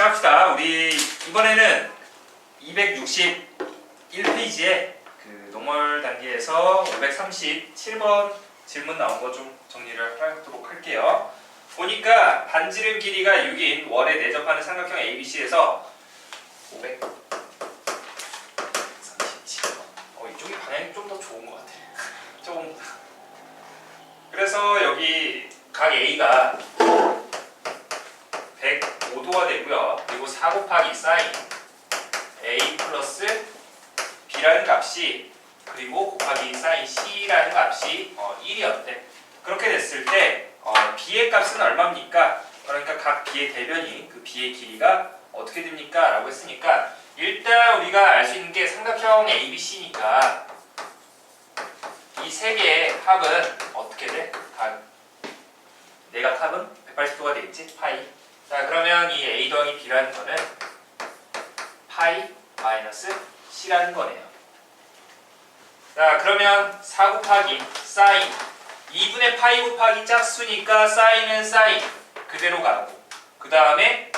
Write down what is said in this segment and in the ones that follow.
시작합시다. 우리 이번에는 261페이지에 그 노멀 단계에서 537번 질문 나온 거 좀 정리를 하도록 할게요. 보니까 반지름 길이가 6인 원에 내접하는 삼각형 ABC에서 537번. 이쪽이 방향이 좀 더 좋은 것 같아. 조금. 그래서 여기 각 A가 105도가 되고요. 그리고 4 곱하기 사인 A 플러스 B라는 값이 그리고 곱하기 사인 C라는 값이 1이었대. 그렇게 됐을 때 B의 값은 얼마입니까? 그러니까 각 B의 대변인 그 B의 길이가 어떻게 됩니까? 라고 했으니까 일단 우리가 알 수 있는 게 삼각형 ABC니까 이 세 개의 합은 어떻게 돼? 내각 합은 180도가 되겠지? 파이. 자, 그러면 이 A 더하기 B라는 거는 파이 마이너스 C라는 거네요. 자, 그러면 4 곱하기 사인 2분의 파이 곱하기 짝수니까 사인은 사인 그대로 가고 그 다음에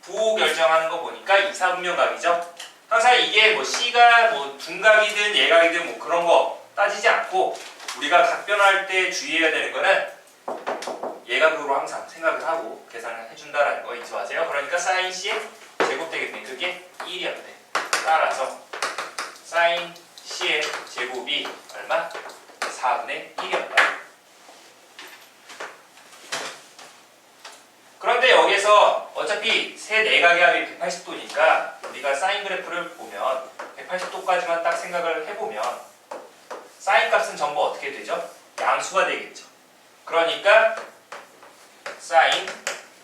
부호 결정하는 거 보니까 이사분면각이죠. 항상 이게 뭐 C가 뭐 둔각이든 예각이든 뭐 그런 거 따지지 않고 우리가 각 변화할 때 주의해야 되는 거는 예각으로 항상 생각을 하고 계산을 해준다라는 거 잊지 마세요. 그러니까 사인 C의 제곱되겠네. 그게 1이었대. 따라서 사인 C의 제곱이 얼마? 4분의 1이었다. 그런데 여기서 어차피 세 내각의 합이 180도니까 우리가 사인 그래프를 보면 180도까지만 딱 생각을 해보면 사인 값은 전부 어떻게 되죠? 양수가 되겠죠. 그러니까 사인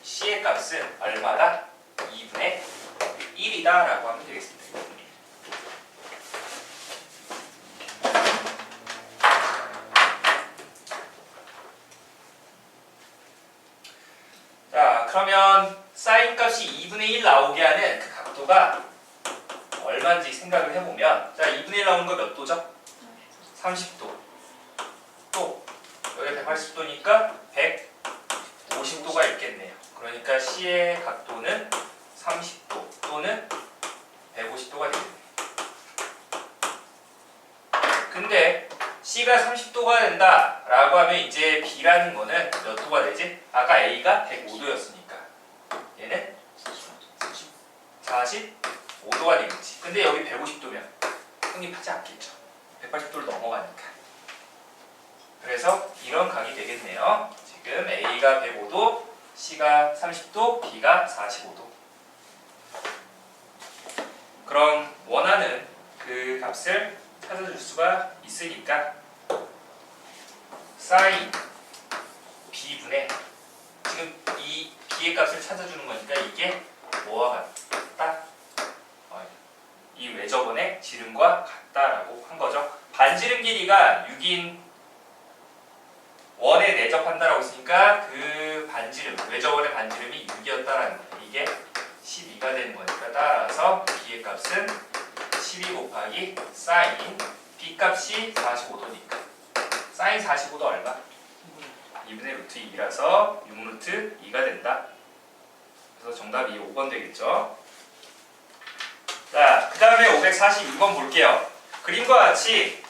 C의 값은 얼마다? 2분의 1이다 라고 하면 되겠습니다. 자, 그러면 사인 값이 2분의 1 나오게 하는 그 각도가 얼마인지 생각을 해보면 자, 2분의 1 나오는 거 몇 도죠? 30도. 또 여기 180도니까 150도가 있겠네요. 그러니까 C의 각도는 30도 또는 150도가 되겠네요. 근데 C가 30도가 된다 라고 하면 이제 B라는 거는 몇 도가 되지? 아까 A가 105도였으니까 얘는 45도가 되겠지. 근데 여기 150도면 성립하지 않겠죠. 180도를 넘어가니까. 그래서 이런 각이 되겠네요. 지금 A가 105도, C가 30도, B가 45도. 그럼 원하는 그 값을 찾아줄 수가 있으니까 사인 B분의 지금 이 B의 값을 찾아주는 거니까 이게 뭐와 같다? 이 외접원의 지름과 같다라고 한 거죠. 반지름 길이가 6인 원에 내접한다라고 했으니까 그 반지름, 외접원의 반지름이 6이었다라는 거예요. 이게 12가 되는 거니까 따라서 B의 값은 12 곱하기 사인 B 값이 45도니까 사인 45도 얼마? 2분의 루트 2라서 6루트 2가 된다. 그래서 정답이 5번 되겠죠. 자, 그 다음에 542번 볼게요. 그림과 같이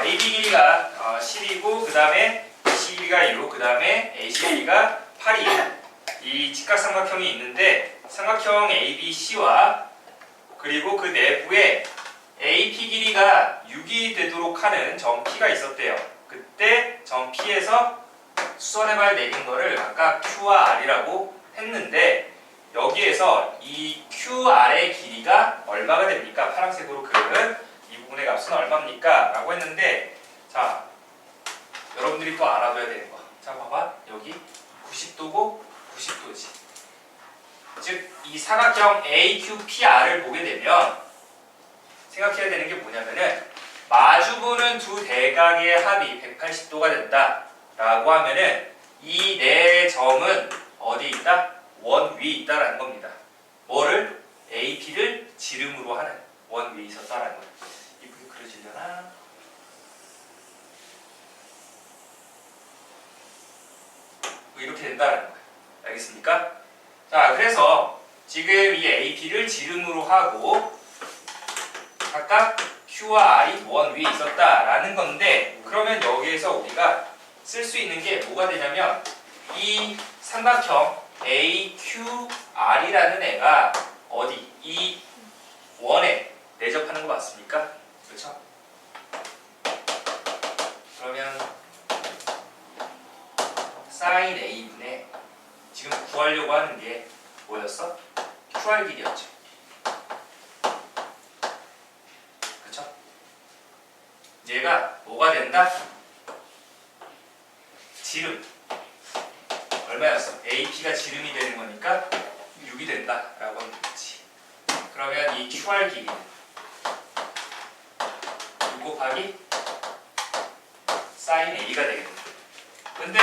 AB 길이가 10이고 그 다음에 BC 길이가 2고 그 다음에 AC 길이가 8이에요. 이 직각삼각형이 있는데 삼각형 ABC와 그리고 그 내부에 AP 길이가 6이 되도록 하는 점 P가 있었대요. 그때 점 P에서 수선의 발 내린 거를 아까 Q와 R이라고 했는데 여기에서 이 QR의 길이가 얼마가 됩니까? 파란색으로 그은 이 부분의 값은 얼마입니까? 라고 했는데 자, 여러분들이 또 알아둬야 되는 거. 자, 봐봐. 여기 90도고 90도지. 즉, 이 사각형 AQPR을 보게 되면 생각해야 되는 게 뭐냐면은 마주보는 두 대각의 합이 180도가 된다 라고 하면은 이 네 점은 어디 있다? 원 위에 있다라는 겁니다. 뭐를? AP를 지름으로 하는 원 위에 있었다라는 거예요. 이쁘게 그려지려나? 이렇게 된다라는 거예요. 알겠습니까? 자, 그래서 지금 이 AP를 지름으로 하고 각각 Q와 R이 원 위에 있었다라는 건데, 그러면 여기에서 우리가 쓸 수 있는 게 뭐가 되냐면 이 삼각형 AQR이라는 애가 어디? 이 원에 내접하는 거 맞습니까? 그렇죠? 그러면 sin A분의 지금 구하려고 하는 게 뭐였어? QR 길이였죠. 그쵸? 얘가 뭐가 된다? 지름. 얼마였어? AP가 지름이 되는 거니까 6이 된다 라고 하면 되겠지. 그러면 이 QR 길이는 6 곱하기 sin A가 되겠네. 근데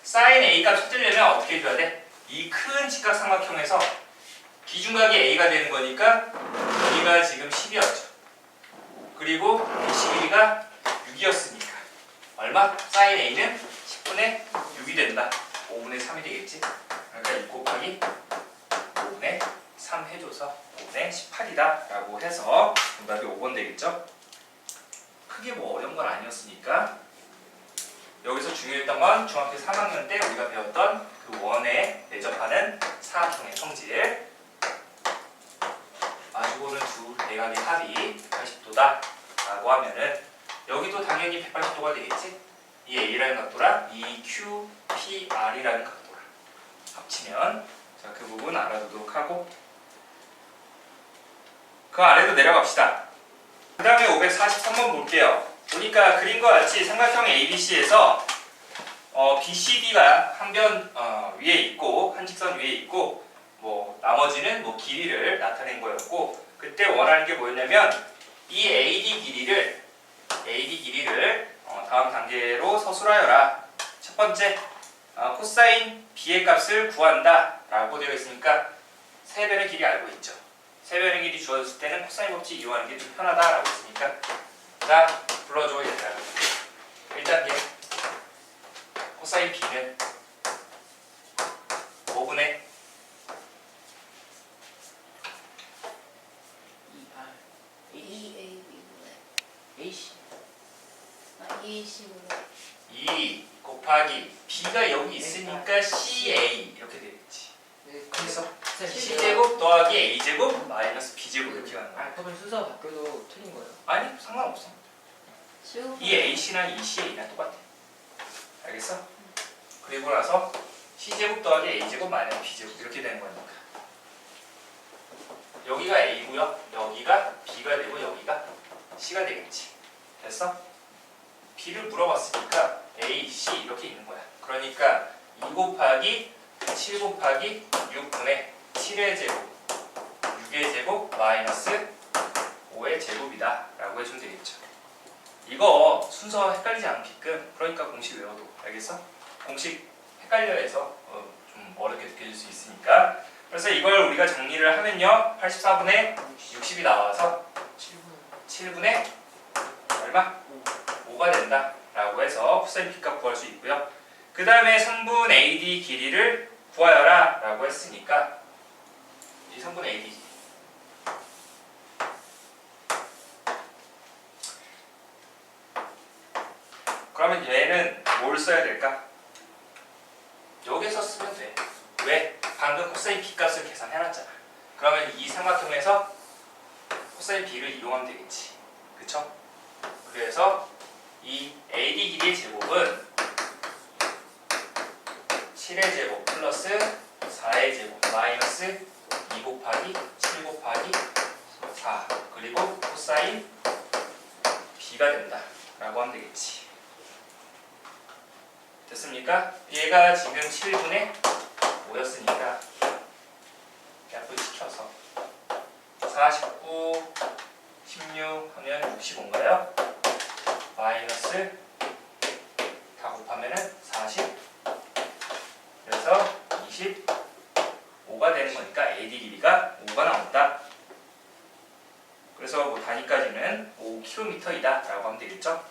sin A 값 찾으려면 어떻게 해줘야 돼? 이 큰 직각삼각형에서 기준각이 A가 되는 거니까 여기가 지금 10이었죠. 그리고 BC 길이가 6이었으니까 얼마? sin A는 10분의 6이 된다. 5분의 3이 되겠지. 그러니까 6 곱하기 5분의 3 해줘서 5분의 18이다 라고 해서 정답이 5번 되겠죠. 크게 뭐 어려운 건 아니었으니까. 여기서 중요했던 건 중학교 3학년 때 우리가 배웠던 그 원에 내접하는 사각형의 성질. 마주보는 두 내각의 합이 180도다 라고 하면은 여기도 당연히 180도가 되겠지. 이 A라는 각도랑 이 QPR이라는 각도랑 합치면, 자, 그 부분 알아두도록 하고 그 아래로 내려갑시다. 그 다음에 543번 볼게요. 보니까 그림과 같이 삼각형 ABC에서 BCD가 한 변 위에 있고 한 직선 위에 있고 뭐 나머지는 뭐 길이를 나타낸 거였고, 그때 원하는 게 뭐였냐면 이 AD 길이를 다음 단계로 서술하여라. 첫 번째, 코사인 B의 값을 구한다 라고 되어 있으니까 세 변의 길이 알고 있죠. 세 변의 길이 주어졌을 때는 코사인 법칙 이용하는 게 좀 편하다 라고 했으니까, 자, 불러줘 얘들아. 1단계 코사인 B는 5분의 2 곱하기 B가 여기 있으니까 CA 이렇게 되겠지. 그래서 C제곱 더하기 A제곱 마이너스 B제곱 이렇게 가는 거야. 그러면 순서 바뀌어도 틀린 거예요? 아니, 상관없어. 이 AC나 이 CA나 똑같아. 알겠어? 그리고 나서 C제곱 더하기 A제곱 마이너스 B제곱 이렇게 되는 거니까 여기가 A고요, 여기가 B가 되고 여기가 C가 되겠지. 됐어? B를 물어봤으니까 A, C 이렇게 있는 거야. 그러니까 2 곱하기 7 곱하기 6분의 7의 제곱 6의 제곱 마이너스 5의 제곱이다 라고 해주면 되겠죠. 이거 순서 헷갈리지 않게끔 그러니까 공식 외워도. 알겠어? 공식 헷갈려 해서 좀 어렵게 느껴질 수 있으니까. 그래서 이걸 우리가 정리를 하면요, 84분의 60이 나와서 7분의 얼마? 5가 된다 라고 해서 코사인 B값 구할 수 있고요. 그 다음에 3분 AD 길이를 구하여라 라고 했으니까 이 3분 AD 길이, 그러면 얘는 뭘 써야 될까? 여기서 쓰면 돼. 왜? 방금 코사인 B값을 계산해놨잖아. 그러면 이 삼각형에서 코사인 B를 이용하면 되겠지. 그쵸? 그래서 이 AD 길이의 제곱은 7의 제곱 플러스 4의 제곱 마이너스 2 곱하기 7 곱하기 4 그리고 코사인 B가 된다 라고 하면 되겠지. 됐습니까? 얘가 지금 7분의 5였으니까 약분시켜서 49, 16 하면 65인가요? 마이너스 다 곱하면은 40, 그래서 25가 되는 거니까 AD 길이가 5가 나온다. 그래서 뭐 단위까지는 5km이다 라고 하면 되겠죠.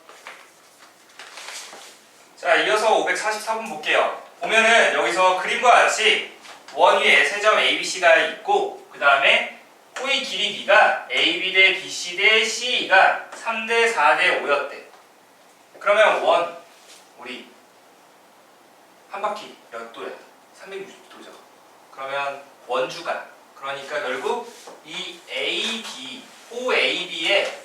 자, 이어서 544번 볼게요. 보면은 여기서 그림과 같이 원 위에 세 점 ABC가 있고 그 다음에 호의 길이 B가 AB 대 BC 대 CE가 3대 4대 5였대. 그러면 원 우리 한 바퀴 몇 도야? 360도죠. 그러면 원주간 그러니까 결국 이 AB, 호 AB에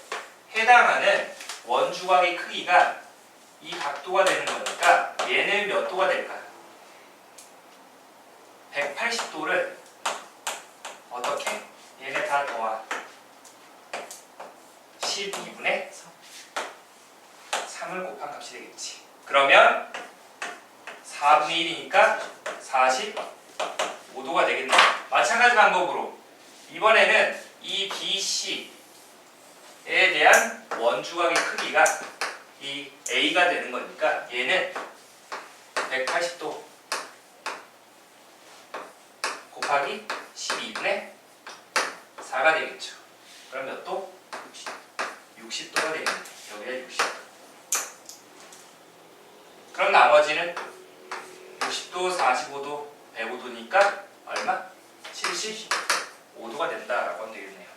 해당하는 원주각의 크기가 이 각도가 되는 거니까 얘는 몇 도가 될까? 180도를 어떻게? 얘네 다 더한 12분의 3을 곱한 값이 되겠지. 그러면 4분의 1이니까 45도가 되겠네. 마찬가지 방법으로 이번에는 이 BC에 대한 원주각의 크기가 이 A가 되는 거니까 얘는 180도 곱하기 12분의 4가 되겠죠. 그럼 몇 도? 60도가 되겠네. 여기가 60도. 그럼 나머지는 60도, 45도, 105도니까 얼마? 75도가 된다라고 하면 되겠네요.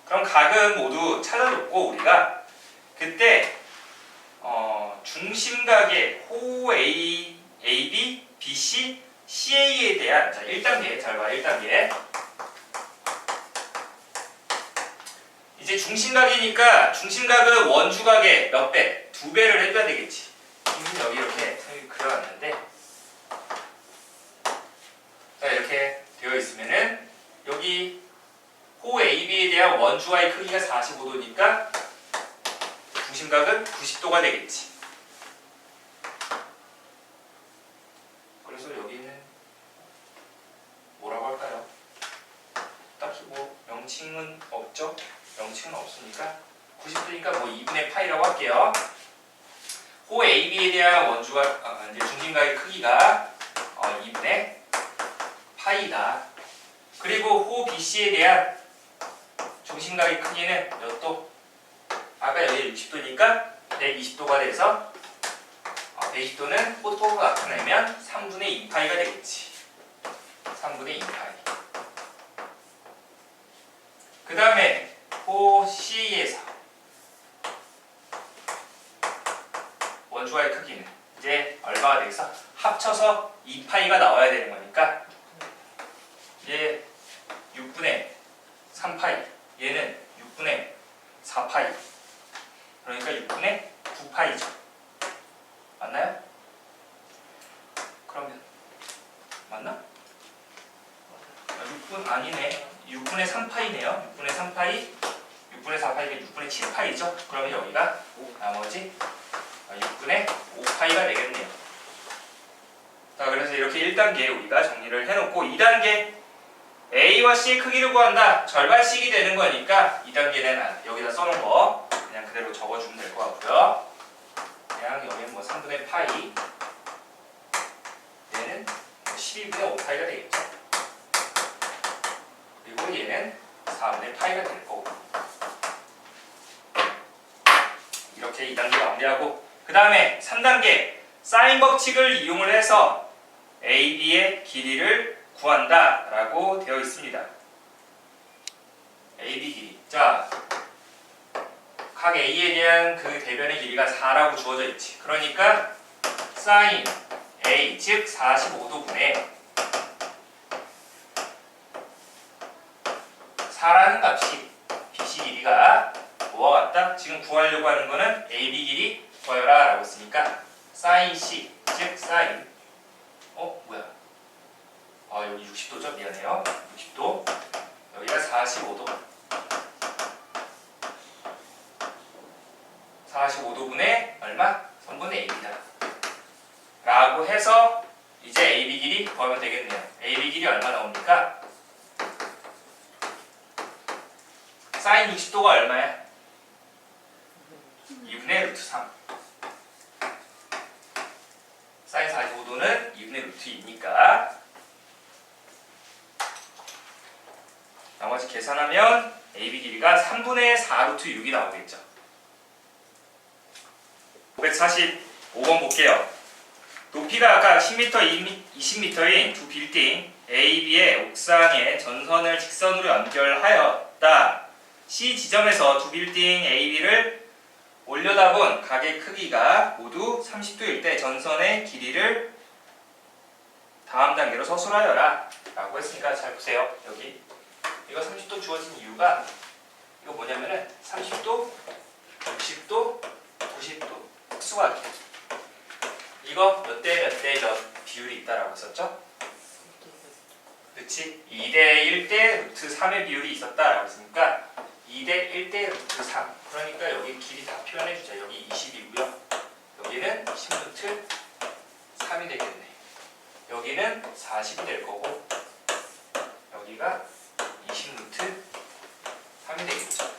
그럼 각은 모두 찾아줬고 우리가 그때 중심각의 호 A, AB, BC, CA에 대한 자 1단계 잘 봐. 1단계 이제 중심각이니까 중심각은 원주각의 몇 배? 2배를 해줘야 되겠지. 여기 이렇게 그려놨는데 자 이렇게 되어 있으면은 여기 호 AB에 대한 원주와의 크기가 45도니까 중심각은 90도가 되겠지. 그래서 여기는 뭐라고 할까요? 딱히 뭐 명칭은 없죠? 명칭은 없으니까 90도니까 뭐 2분의 파이라고 할게요. 호 AB에 대한 원주각, 이제 중심각의 크기가 2분의 파이다. 그리고 호 BC에 대한 중심각의 크기는 몇 도? 아까 여기 60도니까 120도가 돼서 120도는 호토가 나타내면 3분의 2파이가 되겠지. 3분의 2파이. 그 다음에 호 C에서 원주와의 크기는 이제 얼마가 되겠어? 합쳐서 2파이가 나와야 되는 거니까 얘 6분의 3파이 얘는 6분의 4파이 그러니까 6분의 9파이죠. 맞나요? 그러면 맞나? 6분 아니네. 6분의 3파이네요. 6분의 3파이 6분의 4파이가 6분의 7파이죠. 그러면 여기가 나머지 6분의 5파이가 되겠네요. 자, 그래서 이렇게 1단계 우리가 정리를 해놓고 2단계 A와 C의 크기를 구한다. 절반씩이 되는 거니까 2단계는 여기다 써놓은 거 그냥 그대로 적어주면 될 것 같고요. 그냥 여기는 뭐 3분의 파이 얘는 12분의 5파이가 되겠죠. 그리고 얘는 4분의 파이가 될 거고 이렇게 2단계 마무리하고 그 다음에 3단계 사인 법칙을 이용을 해서 AB의 길이를 구한다 라고 되어 있습니다. AB 길이 자, 각 A에 대한 그 대변의 길이가 4라고 주어져 있지. 그러니까 사인 A 즉 45도분의 4라는 값이 BC 길이가 뭐와 같다? 지금 구하려고 하는 거는 AB 길이 구하여라 라고 했으니까 사인 C 즉 사인 뭐야 여기 60도죠? 미안해요. 60도 여기가 45도 45도분의 얼마? 3분의 A입니다. 라고 해서 이제 AB 길이 구하면 되겠네요. AB 길이 얼마 나옵니까? 사인 60도가 얼마야? 2분의 루트 3 사인 45도는 2분의 루트 2니까 나머지 계산하면 AB 길이가 3분의 4 루트 6이 나오겠죠. 545번 볼게요. 높이가 각 10m, 20m인 두 빌딩 A, B의 옥상에 전선을 직선으로 연결하였다. C 지점에서 두 빌딩 A, B를 올려다본 각의 크기가 모두 30도일 때 전선의 길이를 다음 단계로 서술하여라 라고 했으니까 잘 보세요. 여기 이거 30도 주어진 이유가 이거 뭐냐면은 30도, 60도, 90도 특수하게 이거 몇 대 몇 대 몇 비율이 있다라고 했었죠? 그렇지? 2대 1대 루트 3의 비율이 있었다라고 했으니까 2대 1대 루트 3 그러니까 여기 길이 다 표현해주자. 여기 20이고요. 여기는 10루트 3이 되겠네. 여기는 40이 될 거고 여기가 20루트 3이 되겠죠.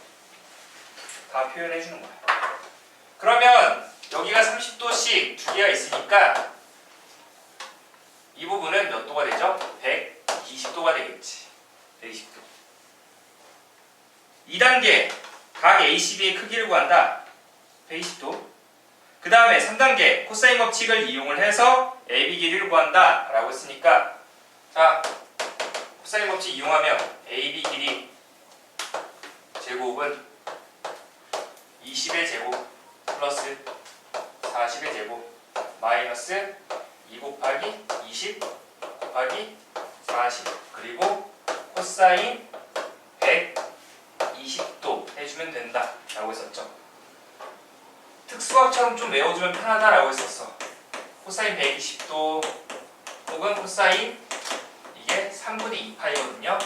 다 표현해주는 거야. 그러면 여기가 30도씩 두 개가 있으니까 이 부분은 몇 도가 되죠? 120도가 되겠지. 120도. 2단계 각 ACB의 크기를 구한다. 120도. 그 다음에 3단계 코사인 법칙을 이용을 해서 AB 길이를 구한다 라고 했으니까 자 코사인 법칙 이용하면 AB 길이 제곱은 20의 제곱 플러스 40의 제곱 마이너스 2 곱하기 20 곱하기 40 그리고 코사인 120도 해주면 된다 라고 했었죠. 특수학처럼 좀 외워주면 편하다 라고 했었어. 코사인 120도 혹은 코사인 이게 3분의 2파이거든요.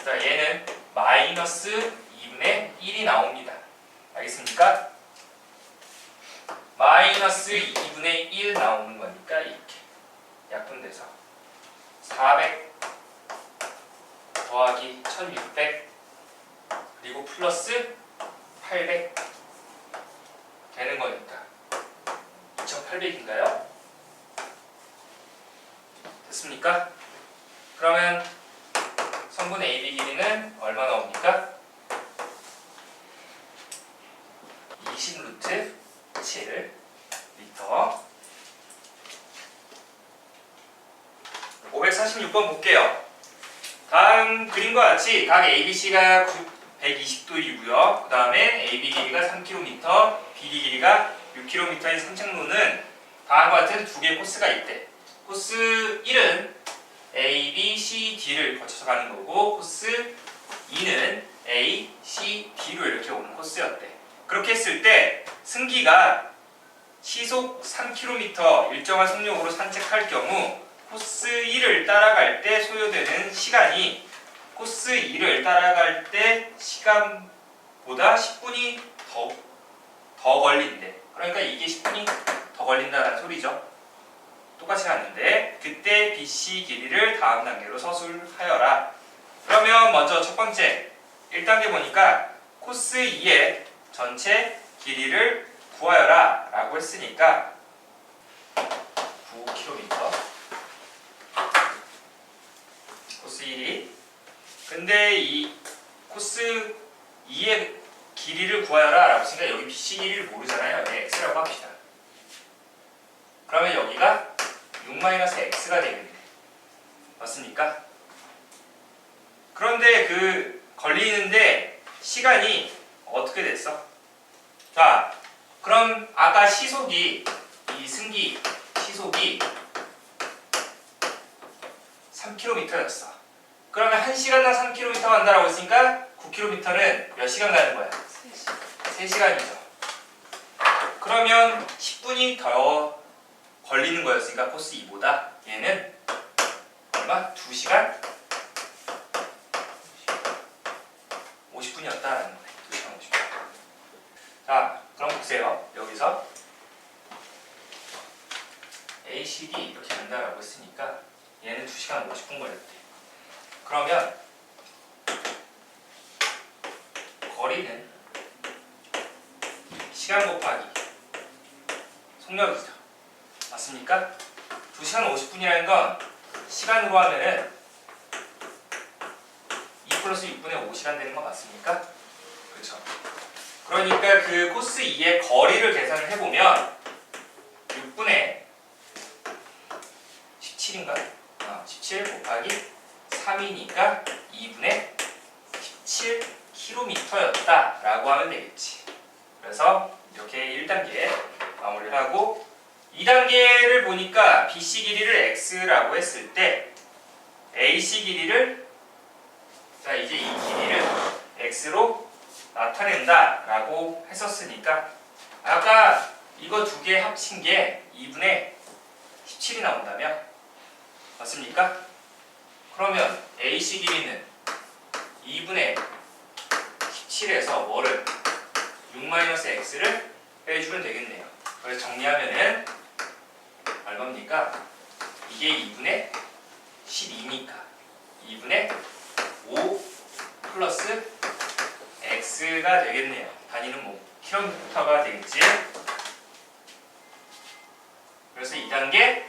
자 얘는 마이너스 2분의 1이 나옵니다. 알겠습니까? 마이너스 2분의 1 나오는 거니까 이렇게 약분돼서 400 더하기 1600 그리고 플러스 800 되는 거니까 2800인가요? 됐습니까? 그러면 성분의 AB 길이는 얼마 나옵니까? 20루트 7 미터. 546번 볼게요. 다음 그림과 같이 각 ABC가 120도이고요. 그 다음에 AB 길이가 3km, BD 길이가 6km인 삼창로는 다음과 같은 두 개의 코스가 있대. 코스 1은 A, B, C, D를 거쳐서 가는 거고 코스 2는 A, C, D로 이렇게 오는 코스였대. 그렇게 했을 때 승기가 시속 3km 일정한 속력으로 산책할 경우 코스 1을 따라갈 때 소요되는 시간이 코스 2를 따라갈 때 시간보다 10분이 더 걸린대. 그러니까 이게 10분이 더 걸린다는 소리죠. 똑같이 갔는데 그때 BC 길이를 다음 단계로 서술하여라. 그러면 먼저 첫 번째 1단계 보니까 코스 2의 전체 길이를 구하여라 라고 했으니까 9km 코스 1이 근데 이 코스 2의 길이를 구하여라 라고 했으니까 여기 BC 길이를 모르잖아요. 네, X라고 합시다. 그러면 여기가 6-X가 되겠네. 맞습니까? 그런데 그 걸리는데 시간이 어떻게 됐어? 자, 그럼 아까 시속이 이 승기 시속이 3km였어. 그러면 1시간당 3km 간다라고 했으니까 9km는 몇 시간 가는 거야? 3시간이죠. 그러면 10분이 더 걸리는 거였으니까 코스 2보다 얘는 얼마? 2시간 50분이었다라는 거네. 2시간 50분. 자, 그럼 보세요. 여기서 ACD 이렇게 간다라고 했으니까 얘는 2시간 50분 걸렸대. 그러면 거리는 시간 곱하기 속력이죠. 맞습니까? 2시간 50분이라는 건 시간으로 하면은 2 플러스 6분의 5시간 되는 거 맞습니까? 그렇죠. 그러니까 그 코스 2의 거리를 계산을 해보면 6분의 17인가? 17 곱하기 3이니까 2분의 17km였다 라고 하면 되겠지. 그래서 이렇게 1단계 마무리를 하고 2단계를 보니까 BC 길이를 X라고 했을 때 AC 길이를 자 이제 이 길이를 X로 나타낸다 라고 했었으니까 아까 이거 두 개 합친 게 2분의 17이 나온다며 맞습니까? 그러면 AC 길이는 2분의 17에서 뭐를 6-x를 빼주면 되겠네요. 그래서 정리하면은 얼마입니까? 이게 2분의 12니까 2분의 5 플러스 x가 되겠네요. 단위는 뭐 킬로미터가 되겠지. 그래서 2단계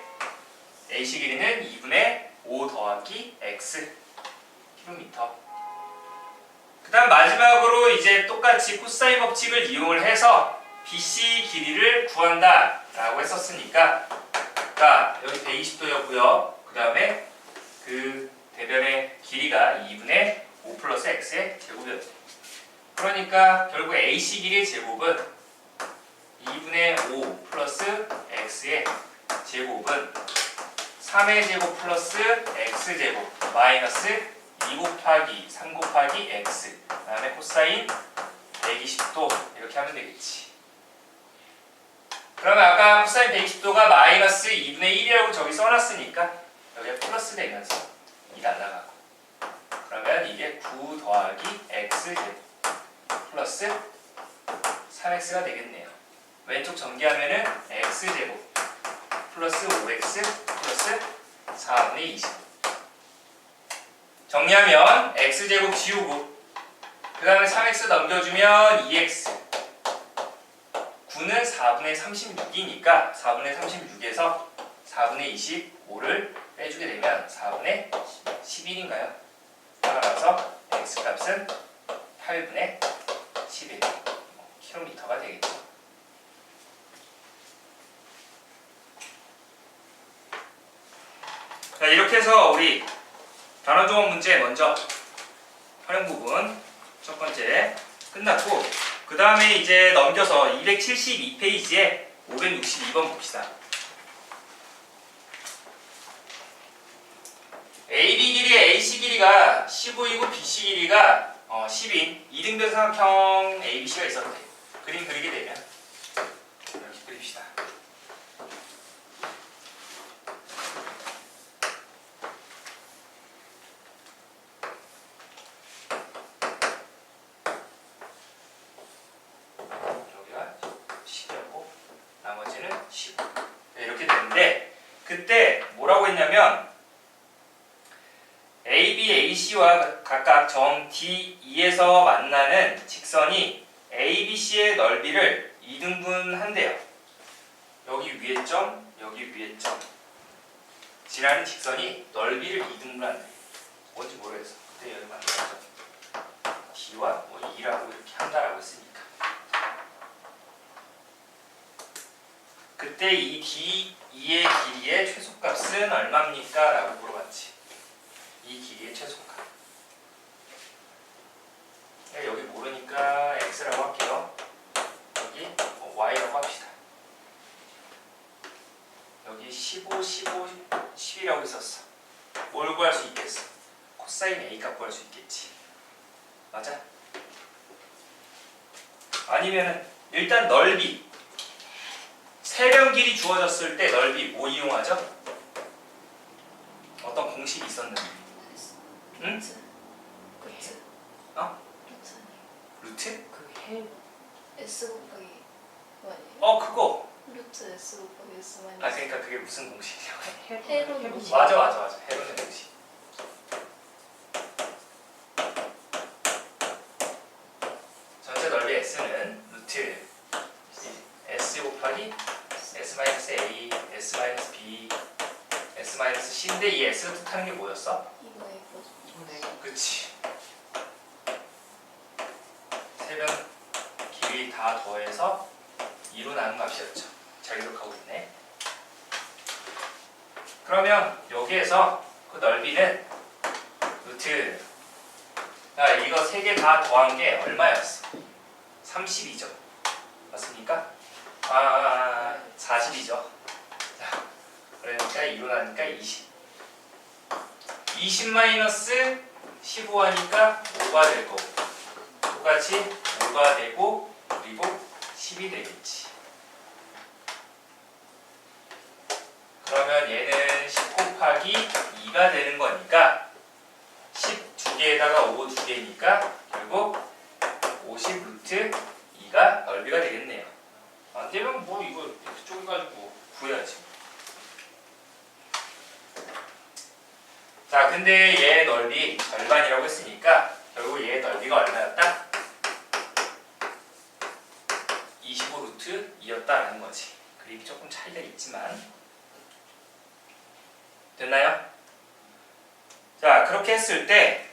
AC 길이는 2분의 5 더하기 x 킬로미터. 그 다음 마지막으로 이제 똑같이 코사인 법칙을 이용을 해서 BC 길이를 구한다 라고 했었으니까 자 여기 120도였고요. 그 다음에 그 대변의 길이가 2분의 5 플러스 x의 제곱이었죠. 그러니까 결국 AC 길이의 제곱은 2분의 5 플러스 x의 제곱은 3의 제곱 플러스 x제곱 마이너스 2 곱하기 3 곱하기 x 그 다음에 코사인 120도 이렇게 하면 되겠지. 그러면 아까 코사인 120도가 마이너스 2분의 1이라고 저기 써놨으니까 여기에 플러스 되면서 2 날라가고 그러면 이게 9 더하기 x제곱 플러스 3x가 되겠네요. 왼쪽 전개하면은 x제곱 플러스 5x 플러스 4분의 20 정리하면 x제곱 지우고 그 다음에 3x 넘겨주면 2x 9는 4분의 36이니까 4분의 36에서 4분의 25를 빼주게 되면 4분의 11인가요? 따라서 x값은 8분의 11 km가 되겠죠. 자, 이렇게 해서 우리 단원조합 문제 먼저 활용 부분 첫 번째 끝났고 그 다음에 이제 넘겨서 272페이지에 562번 봅시다. AB 길이, AC 길이가 15이고 BC 길이가 10인 이등변 삼각형 ABC가 있었대. 그림 그리게 되면 이렇게 그립시다. 여기가 10이었고 나머지는 15 이렇게 되는데 그때 뭐라고 했냐면 AB, AC와 각각 점 D2에서 만나는 직선이 ABC의 넓이를 2등분한대요. 여기 위에 점, 여기 위에 점. 지나는 직선이 넓이를 2등분한대. 뭔지 모르겠어. 그때 여기 만나죠. D와 뭐 2라고 이렇게 한다라고 했으니까. 그때 이 D2의 길이의 최소값은 얼마입니까? 라고 물어봤지. 이 길이의 최소값. 여기 모르니까 x라고 할게요. 여기 y라고 합시다. 여기 15, 15, 10이라고 있었어. 뭘 구할 수 있겠어? 코사인 a 값 구할 수 있겠지. 맞아? 아니면은 일단 넓이. 세변 길이 주어졌을 때 넓이 뭐 이용하죠? 어떤 공식이 있었는데. 응? 그치? 어? 루트 루트? 그 S 곱하기 아니에요? 그거. 루트 S 곱하기 S 마이너스 그러니까 그게 무슨 공식이냐고. 헤론 공식. 맞아. 헤론의 공식. 전체 넓이 S는 루트 S 곱하기 S-A, S-B, S-C인데 이 S를 뜻하는 게 뭐였어? 이거 예뻐져. 그치. 세변 길이 길이 다 더해서 2로 나눈 값이었죠. 잘 기록하고 있네. 그러면 여기에서 그 넓이는 루트, 이거 3개 다 더한 게 얼마였어? 30이죠. 맞습니까? 40이죠. 자, 그러니까 2로 나니까 20. 20 마이너스 15 하니까 5가 될 거고, 똑같이 5가 되고, 그리고 10이 되겠지. 그러면 얘는 10 곱하기 2가 되는 거니까 10 2개에다가 5 2개니까 결국 50 루트 2가 넓이가 되겠네요. 안 되면 뭐 이거 이렇게 쪼개가지고 구해야지. 자, 근데 얘 넓이 절반이라고 했으니까 결국 얘 넓이가 얼마였다? 25 루트 2였다라는 거지. 그림이 조금 차이가 있지만 됐나요? 자, 그렇게 했을 때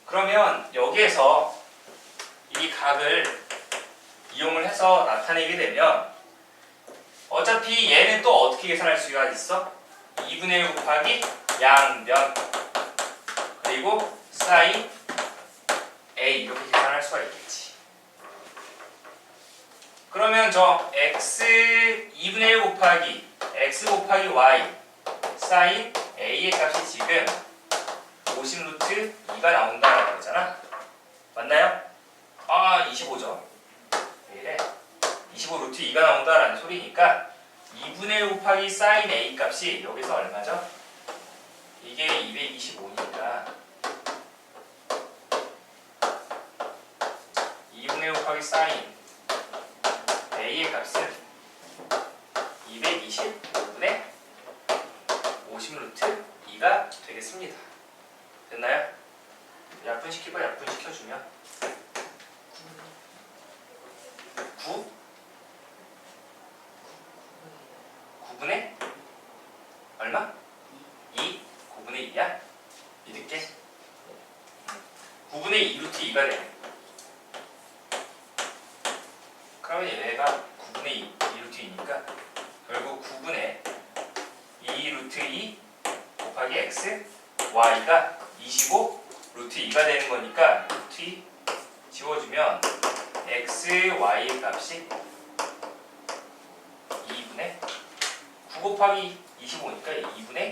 그러면 여기에서 이 각을 이용을 해서 나타내게 되면 어차피 얘는 또 어떻게 계산할 수가 있어? 2분의 1 곱하기 양변 그리고 사인 A 이렇게 계산할 수가 있겠지. 그러면 저 x 2분의 1 곱하기 x 곱하기 y 사인 A의 값이 지금 50 루트 2가 나온다라고 그러잖아. 맞나요? 25죠. 왜 이래? 25 루트 2가 나온다라는 소리니까 2분의 1 곱하기 사인 A 값이 여기서 얼마죠? 이게 225니까 2분의 1 곱하기 사인 A의 값은 225분의 50 루트 2가 되겠습니다. 됐나요? 약분시키고 약분시켜주면 9? 9분의 얼마? 2? 9분의 2야? 믿을게. 9분의 2 루트 2가 되네. 그러면 얘가 9분의 2 루트 2니까 결국 9분의 2 루트 2 곱하기 x y가 25 루트 2가 되는 거니까 루트 2 지워주면 x, y의 값이 2분의 9 곱하기 25니까 2분의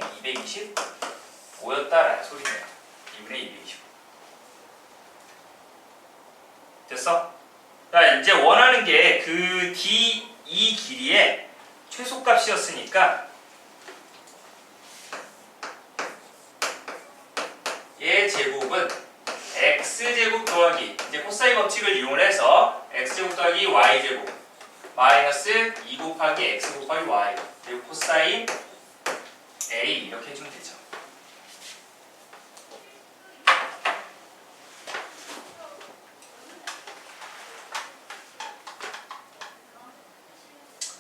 225였다라는 소리네요. 2분의 225. 됐어? 자, 이제 원하는 게 그 d 이 길이의 최소값이었으니까 얘 제곱은 x제곱 더하기 이제 코사인 법칙을 이용해서 x제곱 더하기 y제곱 마이너스 2 곱하기 x 곱하기 y 그리고 코사인 a 이렇게 해주면 되죠.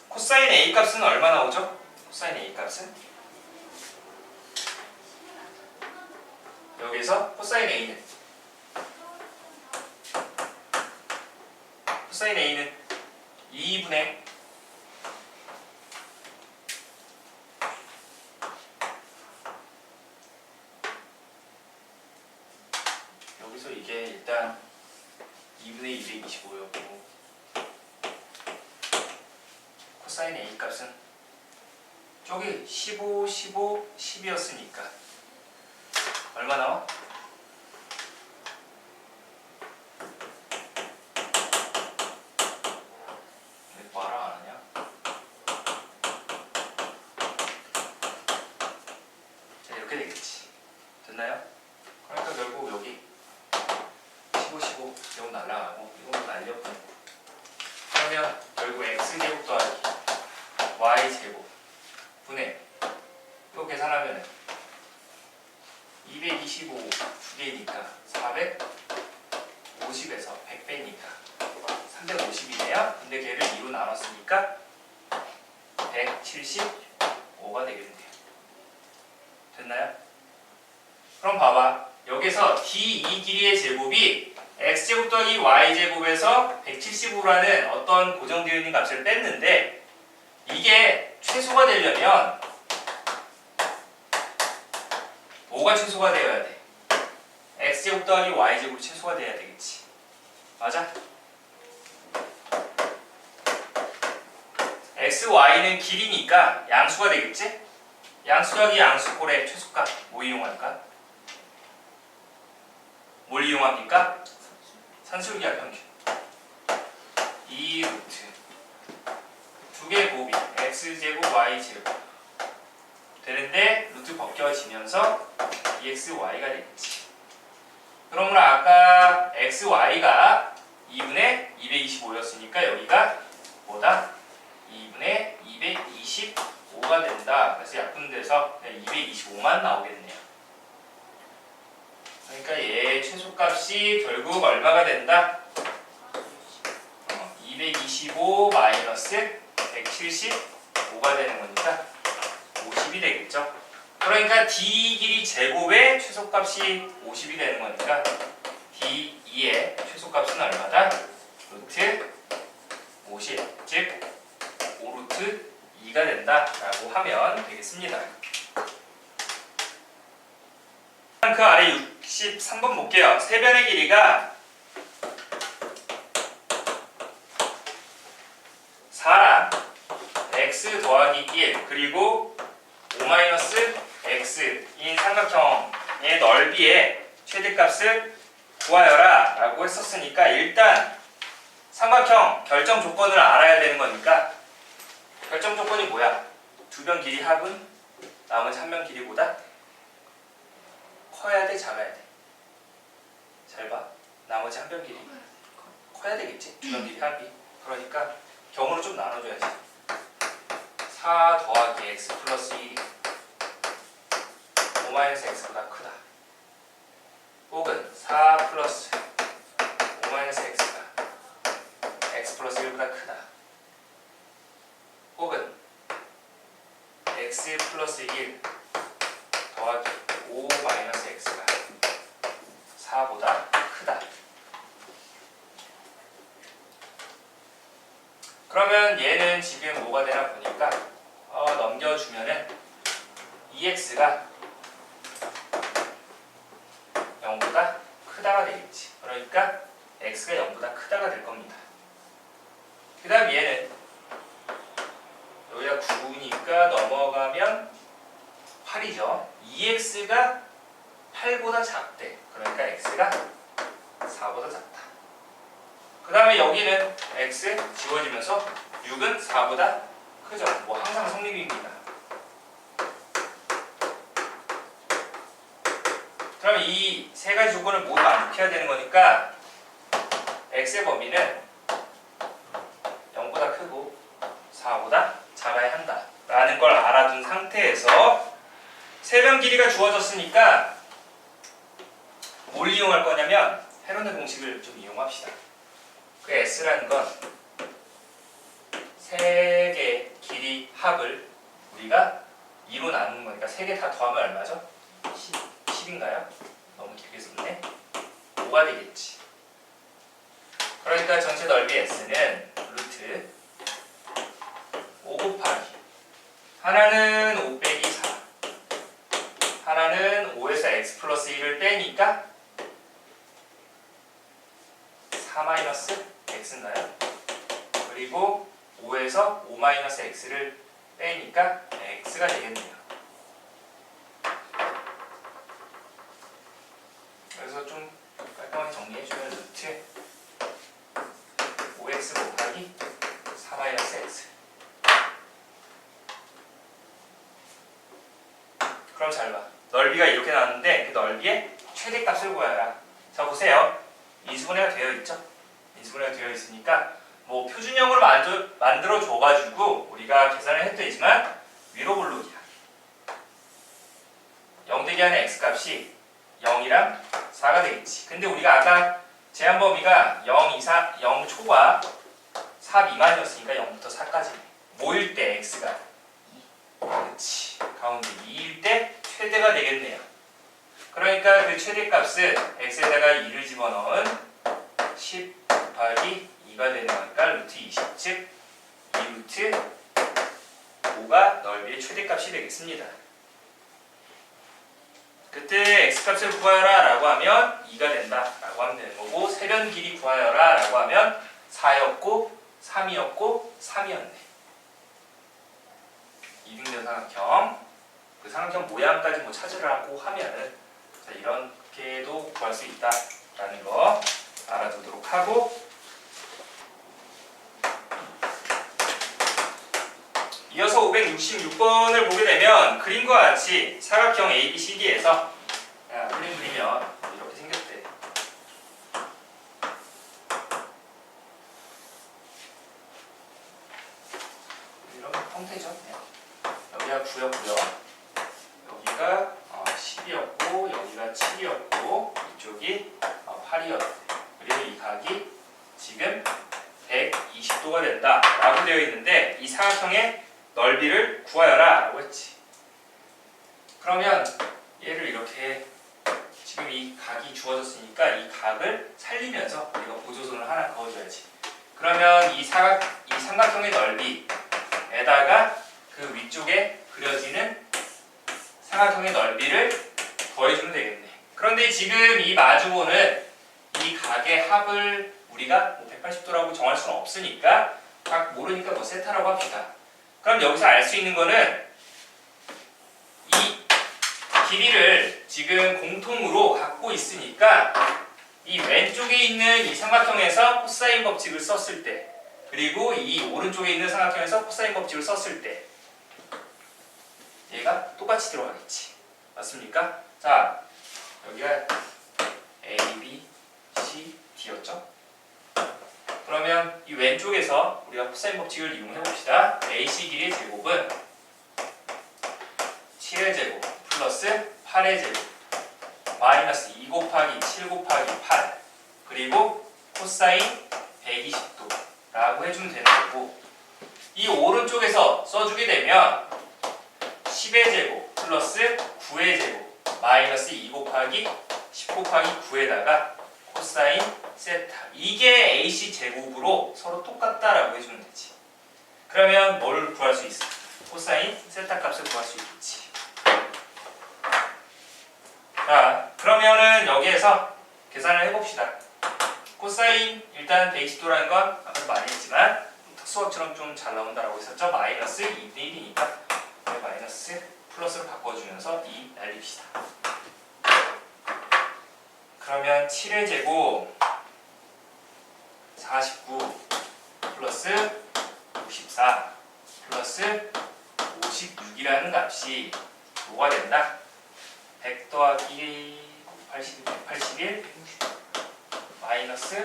코사인 a 값은 얼마 나오죠? 코사인 a 값은 여기서 코사인 a는 코사인 a는 2분의 여기서 이게 일단 2분의 225였고 코사인 a 값은 저기 15, 15, 10이었으니까 얼마 나와? 왜 말을 안 하냐? 자, 이렇게 되겠지. 됐나요? 그러니까 결국 여기 15, 15 이거 날라가고 이거 날려보내고 그러면 결국 x제곱 더하기 y제곱 분의 이거 계산하면 225 두 개니까 450에서 100 빼니까 350이네요. 근데 걔를 2로 나눴으니까 175가 되겠네요. 됐나요? 그럼 봐봐. 여기서 d 이 길이의 제곱이 x제곱 더하기 y제곱에서 175라는 어떤 고정되어 있는 값을 뺐는데 이게 최소가 되려면 뭐가 최소가 되어야 돼? x제곱 더하기 y제곱이 최소가 돼야 되겠지. 맞아? x, y는 길이니까 양수가 되겠지? 양수 더하기 양수꼴의 최소값 뭐 이용할까? 뭘 이용합니까? 산술기하 평균 2 루트 두 개의 곱이 x제곱 y제곱 되는데 루트 벗겨지면서 2xy가 되겠지. 그러므로 아까 xy가 2분의 225였으니까 여기가 뭐다? 2분의 225가 된다. 그래서 약분돼서 225만 나오겠네요. 그러니까 얘의 최소값이 결국 얼마가 된다? 225 마이너스 175가 되는 거니까 50이 되겠죠. 그러니까 D 길이 제곱의 최소값이 50이 되는 거니까 D2의 최소값은 얼마다? 루트 50, 즉 5루트 2가 된다라고 하면 되겠습니다. 그 아래 63번 볼게요. 세변의 길이가 4랑 x 더하기 1 그리고 5-x인 삼각형의 넓이의 최대값을 구하여라 라고 했었으니까 일단 삼각형 결정 조건을 알아야 되는 거니까 결정 조건이 뭐야? 두 변 길이 합은 나머지 한 변 길이보다 커야 돼, 작아야 돼? 잘 봐. 나머지 한 변 길이 커야 되겠지? 두 변 길이 합이. 그러니까 경우를 좀 나눠줘야지. 4 더하기 x 플러스 1이 5-x보다 크다. 혹은 4 플러스 5-x가 x 플러스 1보다 크다. 혹은 x 플러스 1 더하기 5-x가 4보다 크다. 그러면 얘는 지금 뭐가 되나 보니까 넘겨주면은 2x가 0보다 크다가 되겠지. 그러니까 x가 0보다 크다가 될 겁니다. 그 다음 얘는 여기가 9니까 넘어가면 8이죠. 2x가 8보다 작대. 그러니까 x가 4보다 작다. 그 다음에 여기는 x 지워지면서 6은 4보다 크죠. 뭐 항상 성립입니다. 그럼 이 세 가지 조건을 모두 만족해야 되는 거니까 x의 범위는 0보다 크고 4보다 작아야 한다 라는 걸 알아둔 상태에서 세변 길이가 주어졌으니까 뭘 이용할 거냐면 헤론의 공식을 좀 이용합시다. 그 S라는 건 세 개의 길이 합을 우리가 2로 나누는 거니까 세 개 다 더하면 얼마죠? 10인가요? 너무 길게 썼네. 5가 되겠지. 그러니까 전체 넓이 S는 루트 5 곱하기 하나는 5 빼기 4 하나는 5에서 x 플러스 1을 빼니까 4 마이너스 x인가요? 그리고 5에서 5 마이너스 x를 빼니까 x가 되겠네요. 그래서 좀 깔끔하게 정리해주면 루트 5x 곱하기 4 마이너스 x. 그럼 잘 봐. 넓이가 이렇게 나왔는데 그 넓이의 최대값을 구하라. 자 보세요. 인수분해가 되어 있죠? 인수분해가 되어 있으니까 뭐 표준형으로 만들어 줘가지고 우리가 계산을 해도 되지만 위로 블록이야. 0 되게 하는 x값이 0이랑 4가 되겠지. 근데 우리가 아까 제한 범위가 0 초과 4 미만이었으니까 0부터 4까지 모일 때 x가 그렇지. 가운데 2일 때 최대가 되겠네요. 그러니까 그 최대값은 x에다가 2를 집어넣은 10 곱하기 2가 되는 거니까 루트 20, 즉 2루트 5가 넓이의 최대값이 되겠습니다. 그때 x값을 구하여라 라고 하면 2가 된다 라고 하면 되는 거고, 세변 길이 구하여라 라고 하면 4였고 3이었고 3이었네. 이등변 삼각형, 그 삼각형 모양까지 뭐 찾으라고 하면은 자, 이렇게도 구할 수 있다라는 거 알아두도록 하고, 이어서 566번을 보게 되면 그림과 같이 사각형 ABCD에서 그림 그리면 이렇게 생겼대. 이런 형태죠. 여기가 9였고요. 여기가 10이었고 여기가 7이었고 이쪽이 8이었대. 그리고 이 각이 지금 120도가 된다 라고 되어 있는데, 이 사각형의 넓이를 구하여라 라고 했지. 그러면 얘를 이렇게, 지금 이 각이 주어졌으니까 이 각을 살리면서 우리가 보조선을 하나 그어줘야지. 그러면 이 삼각형의 넓이에다가 그 위쪽에 그려지는 삼각형의 넓이를 더해주면 되겠네. 그런데 지금 이 마주보는 이 각의 합을 우리가 180도라고 정할 수는 없으니까 각 모르니까 뭐 세타라고 합시다. 그럼 여기서 알 수 있는 거는 이 길이를 지금 공통으로 갖고 있으니까 이 왼쪽에 있는 이 삼각형에서 코사인 법칙을 썼을 때, 그리고 이 오른쪽에 있는 삼각형에서 코사인 법칙을 썼을 때 얘가 똑같이 들어가겠지. 맞습니까? 자, 여기가 A, B, C, D였죠? 그러면 이 왼쪽에서 우리가 코사인 법칙을 이용해 봅시다. AC 길이의 제곱은 7의 제곱 플러스 8의 제곱 마이너스 2 곱하기 7 곱하기 8, 그리고 코사인 120도 라고 해주면 되는 거고, 이 오른쪽에서 써주게 되면 10의 제곱 플러스 9의 제곱 마이너스 2 곱하기 10 곱하기 9에다가 코사인 세타, 이게 AC 제곱으로 서로 똑같다라고 해주면 되지. 그러면 뭘 구할 수 있어? 코사인 세타 값을 구할 수 있겠지. 자, 그러면은 여기에서 계산을 해봅시다. 코사인 일단 120도라는 건 아까도 많이 했지만 수학처럼 좀 잘 나온다라고 했었죠. 마이너스 2분의 1이니까 마이너스 플러스로 바꿔주면서 2 날립시다. 그러면 7의 제곱 49 플러스 54 플러스 56이라는 값이 뭐가 된다? 100 더하기 81, 181 마이너스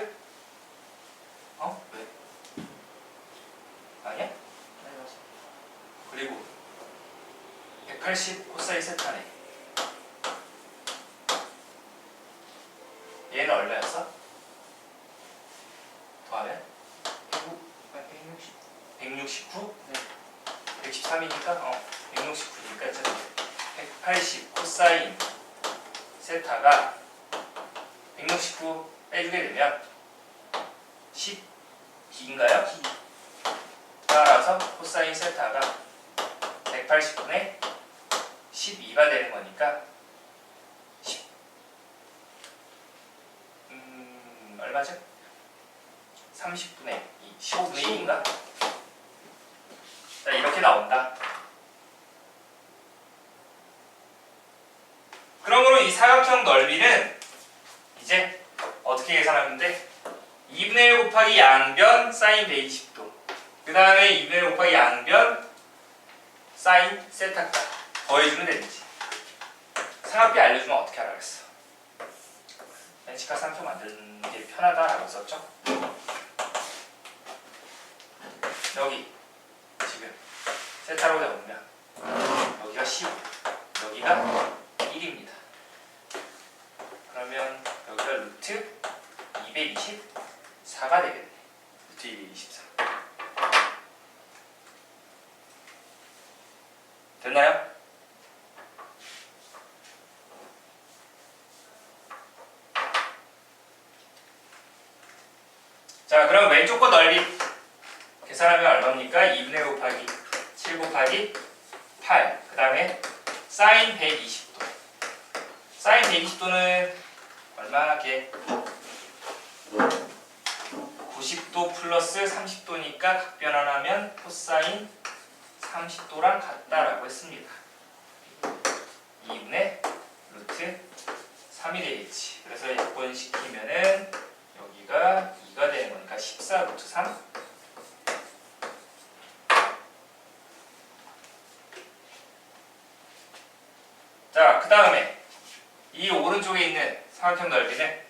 왜? 아니야? 그리고 180 코사인 세타네. 얘는 얼마였어? 더하면? 169? 네. 113이니까 169니까 180 코사인 세타가 169 빼주게 되면 10D인가요? 따라서 코사인 세타가 180분의 12가 되는 거니까 얼마죠? 30분의 2, 15분의 1인가? 자, 이렇게 나온다. 그러므로 이 사각형 넓이는 이제 어떻게 계산하면 돼? 2분의 1 곱하기 양변 사인 120도, 그 다음에 2분의 1 곱하기 양변 사인 세타 값 더해주면 되지. 삼각비 알려주면 어떻게 알아겠어? 벤치카 삼표 만드는 게 편하다라고 썼죠? 여기 지금 세타로 잡으면 여기가 15, 여기가 1입니다. 그러면 여기가 루트 224가 되겠네. 루트 224. 됐나요? 왼쪽 거 넓이 계산하면 얼마입니까? 2분의 1 곱하기 7 곱하기 8. 그 다음에 사인 120도. 사인 120도는 얼마게? 90도 플러스 30도니까 각변환하면 코사인 30도랑 같다라고 했습니다. 2분의 루트 3이 되겠지. 그래서 약분시키면은 여기가 2가 되는 거니까 14 루트 3. 자, 그 다음에 이 오른쪽에 있는 삼각형 넓이는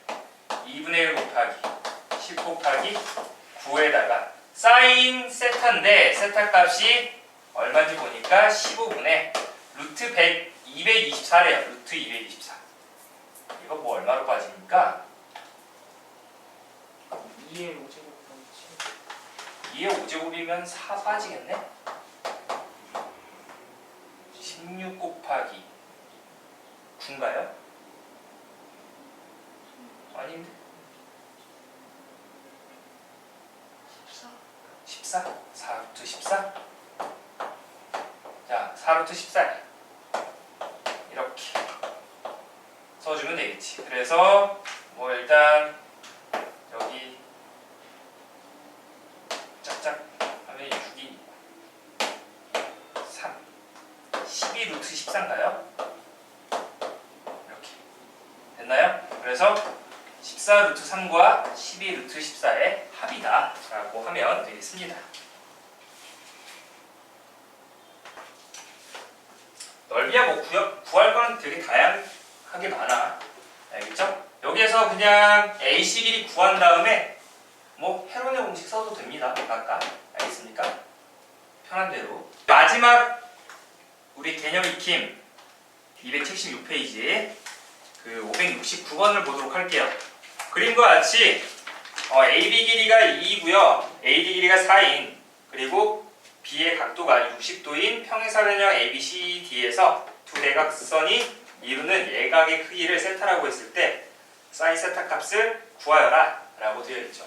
2분의 1 곱하기 10 곱하기 9에다가 사인 세타인데 세타 값이 얼마인지 보니까 15분의 루트 224래요. 루트 224. 이거 뭐 얼마로 빠집니까? 2의 5제곱 2의 5제곱이면 4 빠지겠네? 16 곱하기 9인가요? 아닌데? 14. 14? 4루트 14? 자, 4루트 14 이렇게 써주면 되겠지. 그래서 뭐 일단 여기 짝짝 하면 6이 3 12루트 14인가요? 이렇게 됐나요? 그래서 14루트 3과 12루트 14의 합이다 라고 하면 되겠습니다. 넓이야 뭐 구할 거는 되게 다양하게 많아. 알겠죠? 여기에서 그냥 AC 길이 구한 다음에 뭐 헤론의 공식 써도 됩니다. 아까 알겠습니까? 편한 대로. 마지막 우리 개념 익힘 276페이지 그 569번을 보도록 할게요. 그림과 같이 AB 길이가 2이고요. AD 길이가 4인 그리고 B의 각도가 60도인 평행사변형 ABCD에서 두 대각선이 이루는 예각의 크기를 세타라고 했을 때 사인 세타 값을 구하여라 라고 되어 있죠.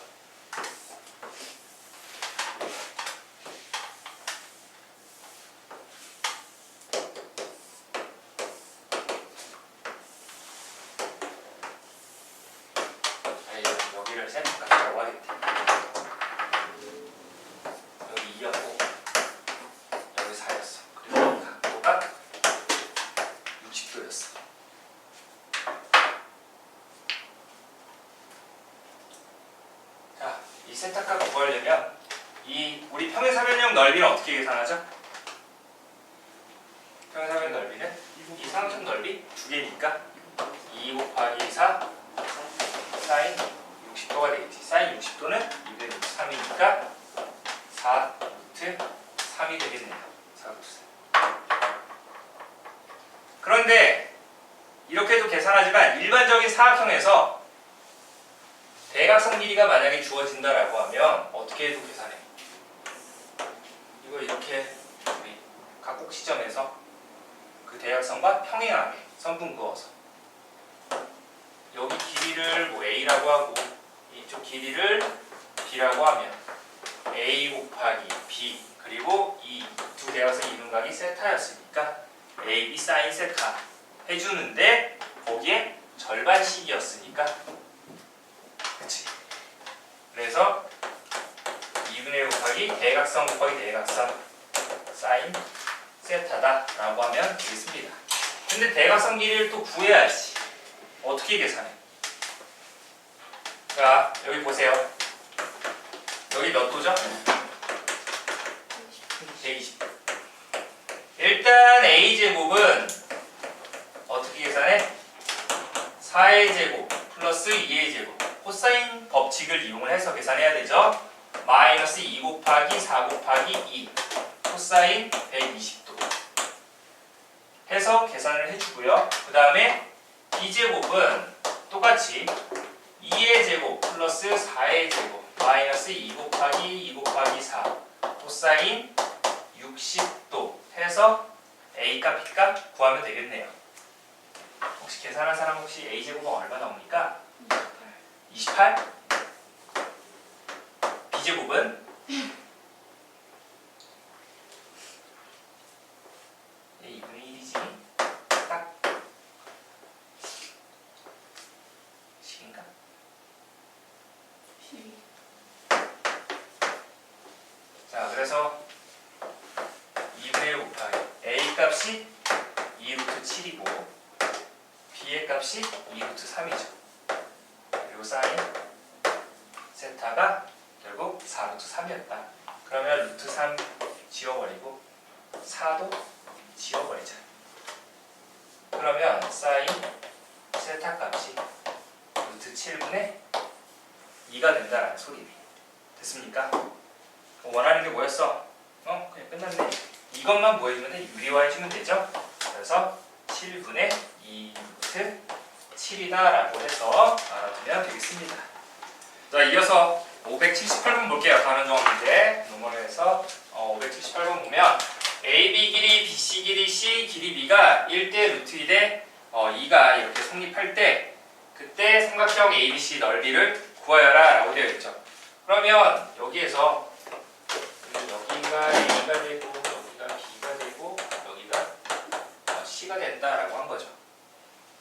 여기를 세타 값이라고 하겠대. 여기 2였고 여기 4였어. 그리고 각도가 60도였어. 자, 이 세타값 구하려면 이 우리 평행사변형 넓이는 어떻게 계산하죠? 평행사변 넓이는 이 삼각형 넓이 두 개니까 2 곱하기 4 사인 60도가 되겠지. 사인 60도는 203이니까 4 루트 3이 되겠네요. 4 루트 3. 그런데 이렇게도 계산하지만 일반적인 사각형에서 대각선 길이가 만약에 주어진다라고 하면 어떻게 해도 계산해? 이거 이렇게 우리 각곡 시점에서 그 대각선과 평행하게 선분 그어서 여기 길이를 뭐 A라고 하고 이쪽 길이를 B라고 하면 A 곱하기 B 그리고 이 두 대각선 이분각이 세타였으니까 AB 사인 세타 해주는데 거기에 절반씩이었으니까 그치? 그래서 2분의 1 곱하기 대각선 곱하기 대각선 사인 세타다 라고 하면 되겠습니다. 근데 대각선 길이를 또 구해야지. 어떻게 계산해? 자, 여기 보세요. 여기 몇 도죠? 120. 일단 A제곱은 어떻게 계산해? 4의 제곱 플러스 2의 제곱 코사인 법칙을 이용을 해서 계산해야 되죠. 마이너스 2 곱하기 4 곱하기 2 코사인 120도 해서 계산을 해주고요. 그 다음에 B제곱은 똑같이 2의 제곱 플러스 4의 제곱 마이너스 2 곱하기 2 곱하기 4 코사인 60도 해서 A값 B값 구하면 되겠네요. 혹시 계산한 사람 혹시 A제곱은 얼마 나옵니까? 28? b제곱은 네, 2분의 1이지. 딱 식인가? 12. 자, 그래서 2분의 1 곱하기 a 값이 2루트 7이고 b의 값이 2루트 3이죠. 그리고 사인 세타가 결국 4루트 3이었다. 그러면 루트 3 지워버리고 4도 지워버리자. 그러면 사인 세타 값이 루트 7분의 2가 된다라는 소리네. 됐습니까? 원하는 게 뭐였어? 그냥 끝났네. 이것만 보여주면 돼. 유리화해주면 되죠. 그래서 7분의 2 루트 7이다라고 해서 알아두면 되겠습니다. 자, 이어서 578번 볼게요. 가는 정문제 넘어를 해서 578번 보면 AB 길이, BC 길이, C 길이 B가 1대 루트 2대 2가 이렇게 성립할 때 그때 삼각형 ABC 넓이를 구하여라 라고 되어 있죠. 그러면 여기에서 여기가 A가 되고 여기가 B가 되고 여기가 C가 된다라고 한 거죠.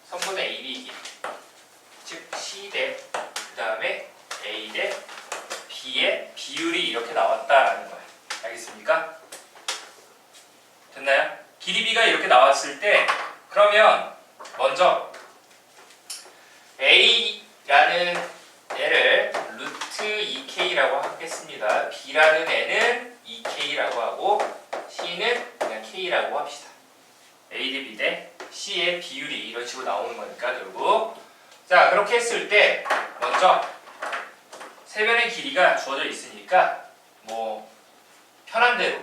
선분의 AB 길이 즉 C 대 그 다음에 A 대 B의 비율이 이렇게 나왔다라는 거예요. 알겠습니까? 됐나요? 길이 B가 이렇게 나왔을 때 그러면 먼저 A라는 애를 루트 2K라고 하겠습니다. B라는 애는 2K라고 하고 C는 그냥 K라고 합시다. A 대 B 대 C의 비율이 이런 식으로 나오는 거니까 결국 자 그렇게 했을 때 먼저 세변의 길이가 주어져 있으니까 뭐 편한 대로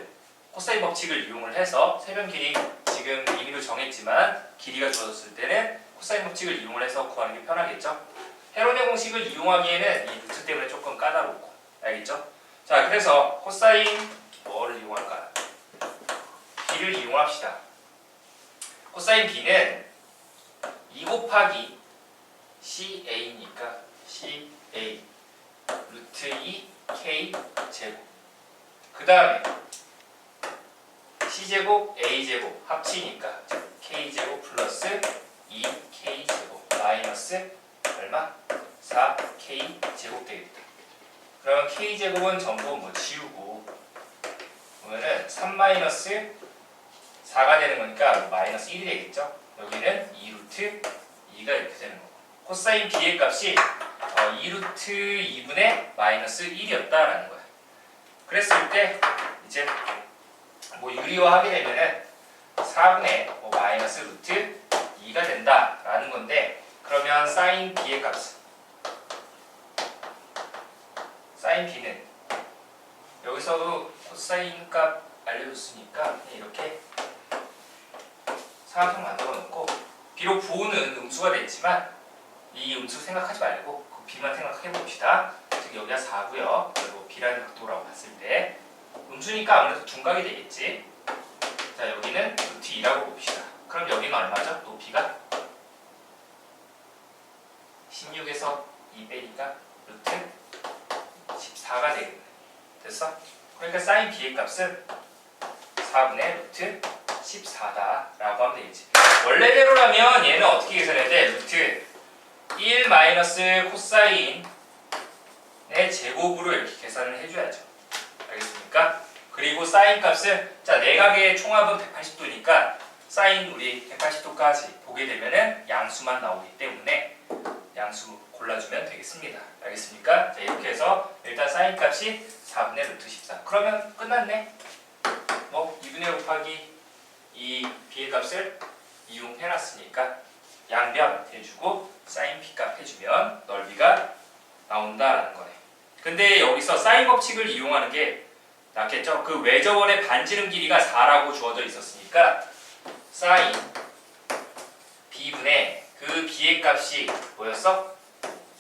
코사인 법칙을 이용을 해서 세변 길이 지금 임의로 정했지만 길이가 주어졌을 때는 코사인 법칙을 이용을 해서 구하는 게 편하겠죠. 헤론의 공식을 이용하기에는 이 루트 때문에 조금 까다롭고 알겠죠? 자 그래서 코사인 뭐를 이용할까요? b를 이용합시다. 코사인 b는 2 곱하기 CA니까 CA 루트 2K 제곱 그 다음에 C제곱 A제곱 합치니까 K제곱 플러스 2K 제곱 마이너스 얼마? 4K 제곱 되겠다. 그러면 K 제곱은 전부 뭐 지우고 보면은 3 마이너스 4가 되는 거니까 마이너스 1이 되겠죠. 여기는 2루트 2가 이렇게 되는 거고 코사인 B의 값이 2루트 2분의 마이너스 1이었다라는 거야. 그랬을 때 이제 뭐 유리화하게 되면은 4분의 마이너스 루트 2가 된다라는 건데 그러면 사인 B의 값은 사인 B는 여기서도 코사인 값 알려줬으니까 이렇게 삼각형 만들어 놓고 비록 부호는 음수가 됐지만 이 음수 생각하지 말고 그 B만 생각해 봅시다. 즉 여기가 4고요. 그리고 B라는 각도라고 봤을 때 음수니까 아무래도 둔각이 되겠지. 자 여기는 루트 2라고 봅시다. 그럼 여기는 얼마죠? 높이가 16에서 2 빼기가 루트 14가 되겠네. 됐어? 그러니까 사인 B의 값은 4분의 루트 14다라고 하면 되겠지. 원래대로라면 얘는 어떻게 계산해야 돼? 루트 1 마이너스 코사인의 제곱으로 이렇게 계산을 해줘야죠. 알겠습니까? 그리고 사인 값은 자 내각의 총합은 180도니까 사인 우리 180도까지 보게 되면은 양수만 나오기 때문에 양수 골라주면 되겠습니다. 알겠습니까? 자 이렇게 해서 일단 사인 값이 4분의 루트 14. 그러면 끝났네. 뭐 2분의 1 곱하기 이 B의 값을 이용해놨으니까 양변 해주고 사인 B 값 해주면 넓이가 나온다라는 거네. 근데 여기서 사인 법칙을 이용하는 게 낫겠죠? 그 외저원의 반지름 길이가 4라고 주어져 있었으니까 사인 B분의 그 B의 값이 뭐였어?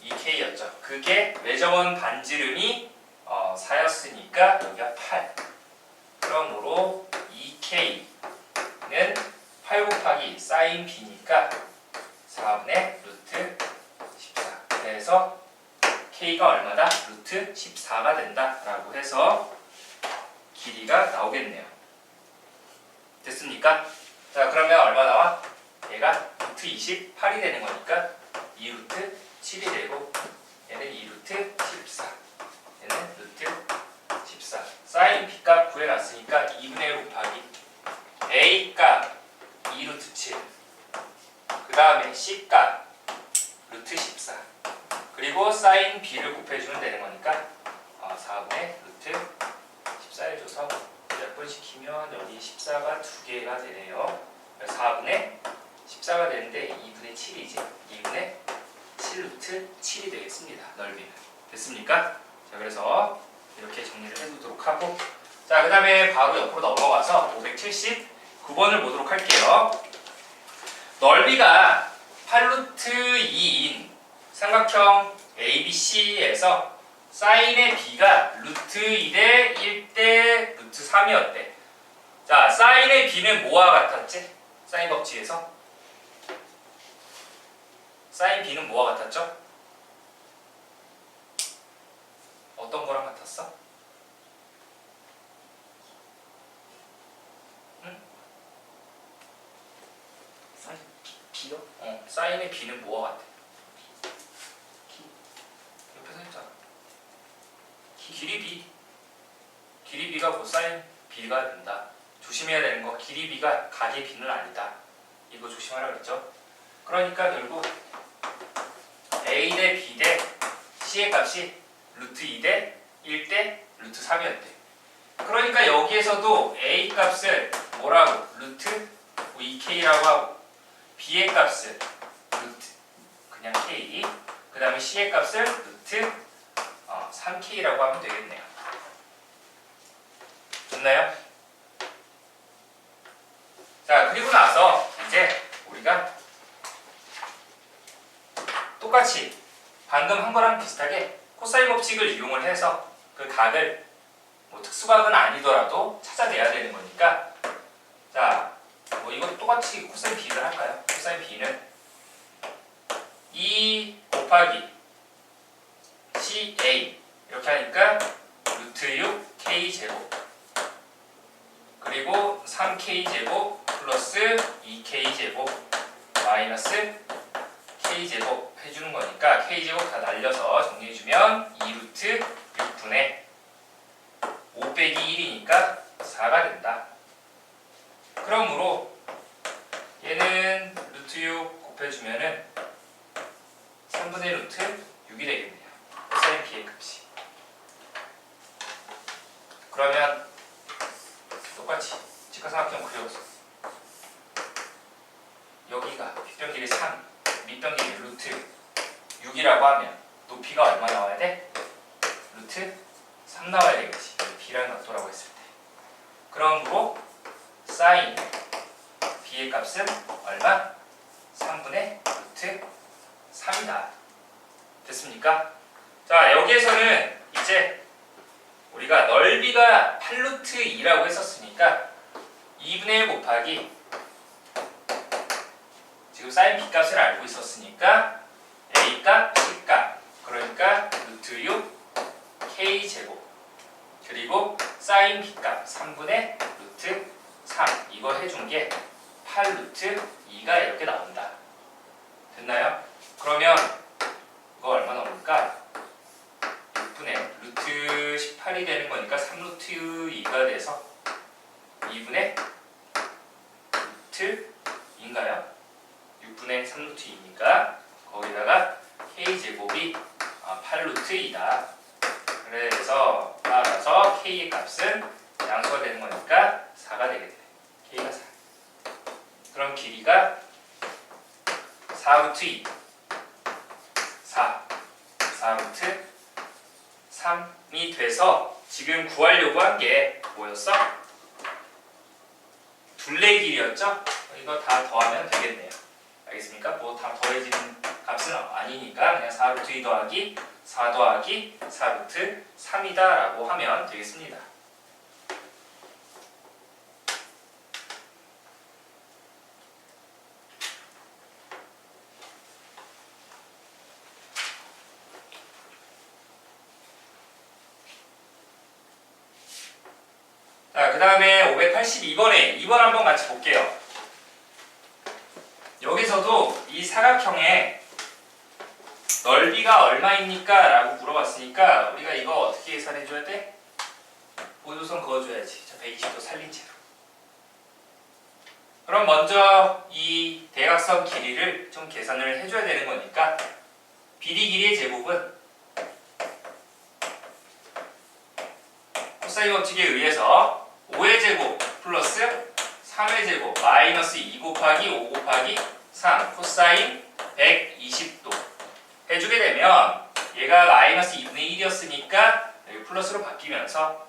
2K였죠. 그게 외저원 반지름이 4였으니까 여기가 8. 그러므로 2K는 8 곱하기 사인 B니까 4분의 루트 14. 그래서 K가 얼마다? 루트 14가 된다 라고 해서 길이가 나오겠네요. 됐습니까? 자, 그러면 얼마 나와? 얘가 루트 28이 되는 거니까 2루트 7이 되고, 얘는 2루트 14, 얘는 루트 14. 사인 B값 구해놨으니까 2분의 1 곱하기 A값 2루트 7, 그 다음에 C값 루트 14, 그리고 사인 B를 곱해주면 되는 거니까 4분의 루트 14를 줘서 몇 번 시키면 여기 14가 2개가 되네요. 4분의 14가 되는데 2분의 7이지. 2분의 7 루트 7이 되겠습니다. 넓이는. 됐습니까? 자, 그래서 이렇게 정리를 해두도록 하고, 자, 그 다음에 바로 옆으로 넘어가서 579번을 보도록 할게요. 넓이가 8루트 2인 삼각형 ABC에서 사인의 B가 루트 1대 1대 루트 3이었대. 자, 사인의 B는 뭐와 같았지? 사인 법칙에서 사인 B는 뭐와 같았죠? 어떤 거랑 같았어? 응? 사인 B요? 사인의 B는 뭐와 같아? 옆에서 했잖아. 길이 B. 길이 B가 코사인 B가 된다. 조심해야 되는 거, 길이 B가 각의 B는 아니다. 이거 조심하라 그랬죠? 그러니까 결국 A 대 B 대 C의 값이 루트 2 대 1 대 루트 3이었대. 그러니까 여기에서도 A 값을 뭐라고? 루트 2K라고 하고, B의 값을 루트 그냥 K, 그 다음에 C의 값을 루트 3K라고 하면 되겠네요. 좋나요? 자, 그리고 나서 이제 우리가 똑같이 방금 한 거랑 비슷하게 코사인 법칙을 이용을 해서 그 각을 뭐 특수각은 아니더라도 찾아내야 되는 거니까, 자, 뭐 이거 똑같이 코사인 B를 할까요? 코사인 B는 2 곱하기 CA 이렇게 하니까 루트 6 K제곱, 그리고 3K제곱 플러스 2K제곱 마이너스 K제곱 해주는 거니까 K제곱 다 날려서 정리해주면 2루트 6분의 5 빼기 1이니까 4가 된다. 그러므로 얘는 루트 6 곱해주면은 3분의 루트 6이 되겠네요. 코사인 B의 값이. 그러면 똑같이 직각삼각형 그려서 여기가 빗변 길이 3, 밑변 길이 루트 6이라고 하면 높이가 얼마 나와야 돼? 루트 3 나와야 되겠지. B라는 각도라고 했을 때. 그러므로 사인 B의 값은 얼마? 3분의 루트 3이다. 됐습니까? 자, 여기에서는 이제 우리가 넓이가 8루트 2라고 했었으니까 2분의 1 곱하기, 지금 사인 B 값을 알고 있었으니까 A 값, C 값, 그러니까 루트 6 K 제곱, 그리고 사인 B 값 3분의 루트 3, 이거 해준 게 8루트 2가 이렇게 나온다. 됐나요? 그러면 이거 얼마 나옵니까? 6분의 루트 18이 되는 거니까 3루트 2가 돼서 2분의 루트 2인가요? 6분의 3루트 2니까 거기다가 K제곱이 8루트 2다. 그래서 따라서 K의 값은 양수가 되는 거니까 4가 되겠네. K가 4. 그럼 길이가 4루트 2, 4루트 3이 돼서 지금 구하려고 한 게 뭐였어? 둘레 길이였죠? 이거 다 더하면 되겠네요. 알겠습니까? 뭐 다 더해지는 값은 아니니까 그냥 4루트 2 더하기 4 더하기 4루트 3이다 라고 하면 되겠습니다. 자, 그 다음에 582번에 2번 한번 같이 볼게요. 여기서도 이 사각형의 넓이가 얼마입니까? 라고 물어봤으니까 우리가 이거 어떻게 계산해줘야 돼? 보조선 그어줘야지. 자, 120도 살린 채로. 그럼 먼저 이 대각선 길이를 좀 계산을 해줘야 되는 거니까 BD 길이의 제곱은 코사인 법칙에 의해서 5의 제곱 플러스 3의 제곱 마이너스 2 곱하기 5 곱하기 3 코사인 120도 해주게 되면 얘가 마이너스 2분의 1이었으니까 여기 플러스로 바뀌면서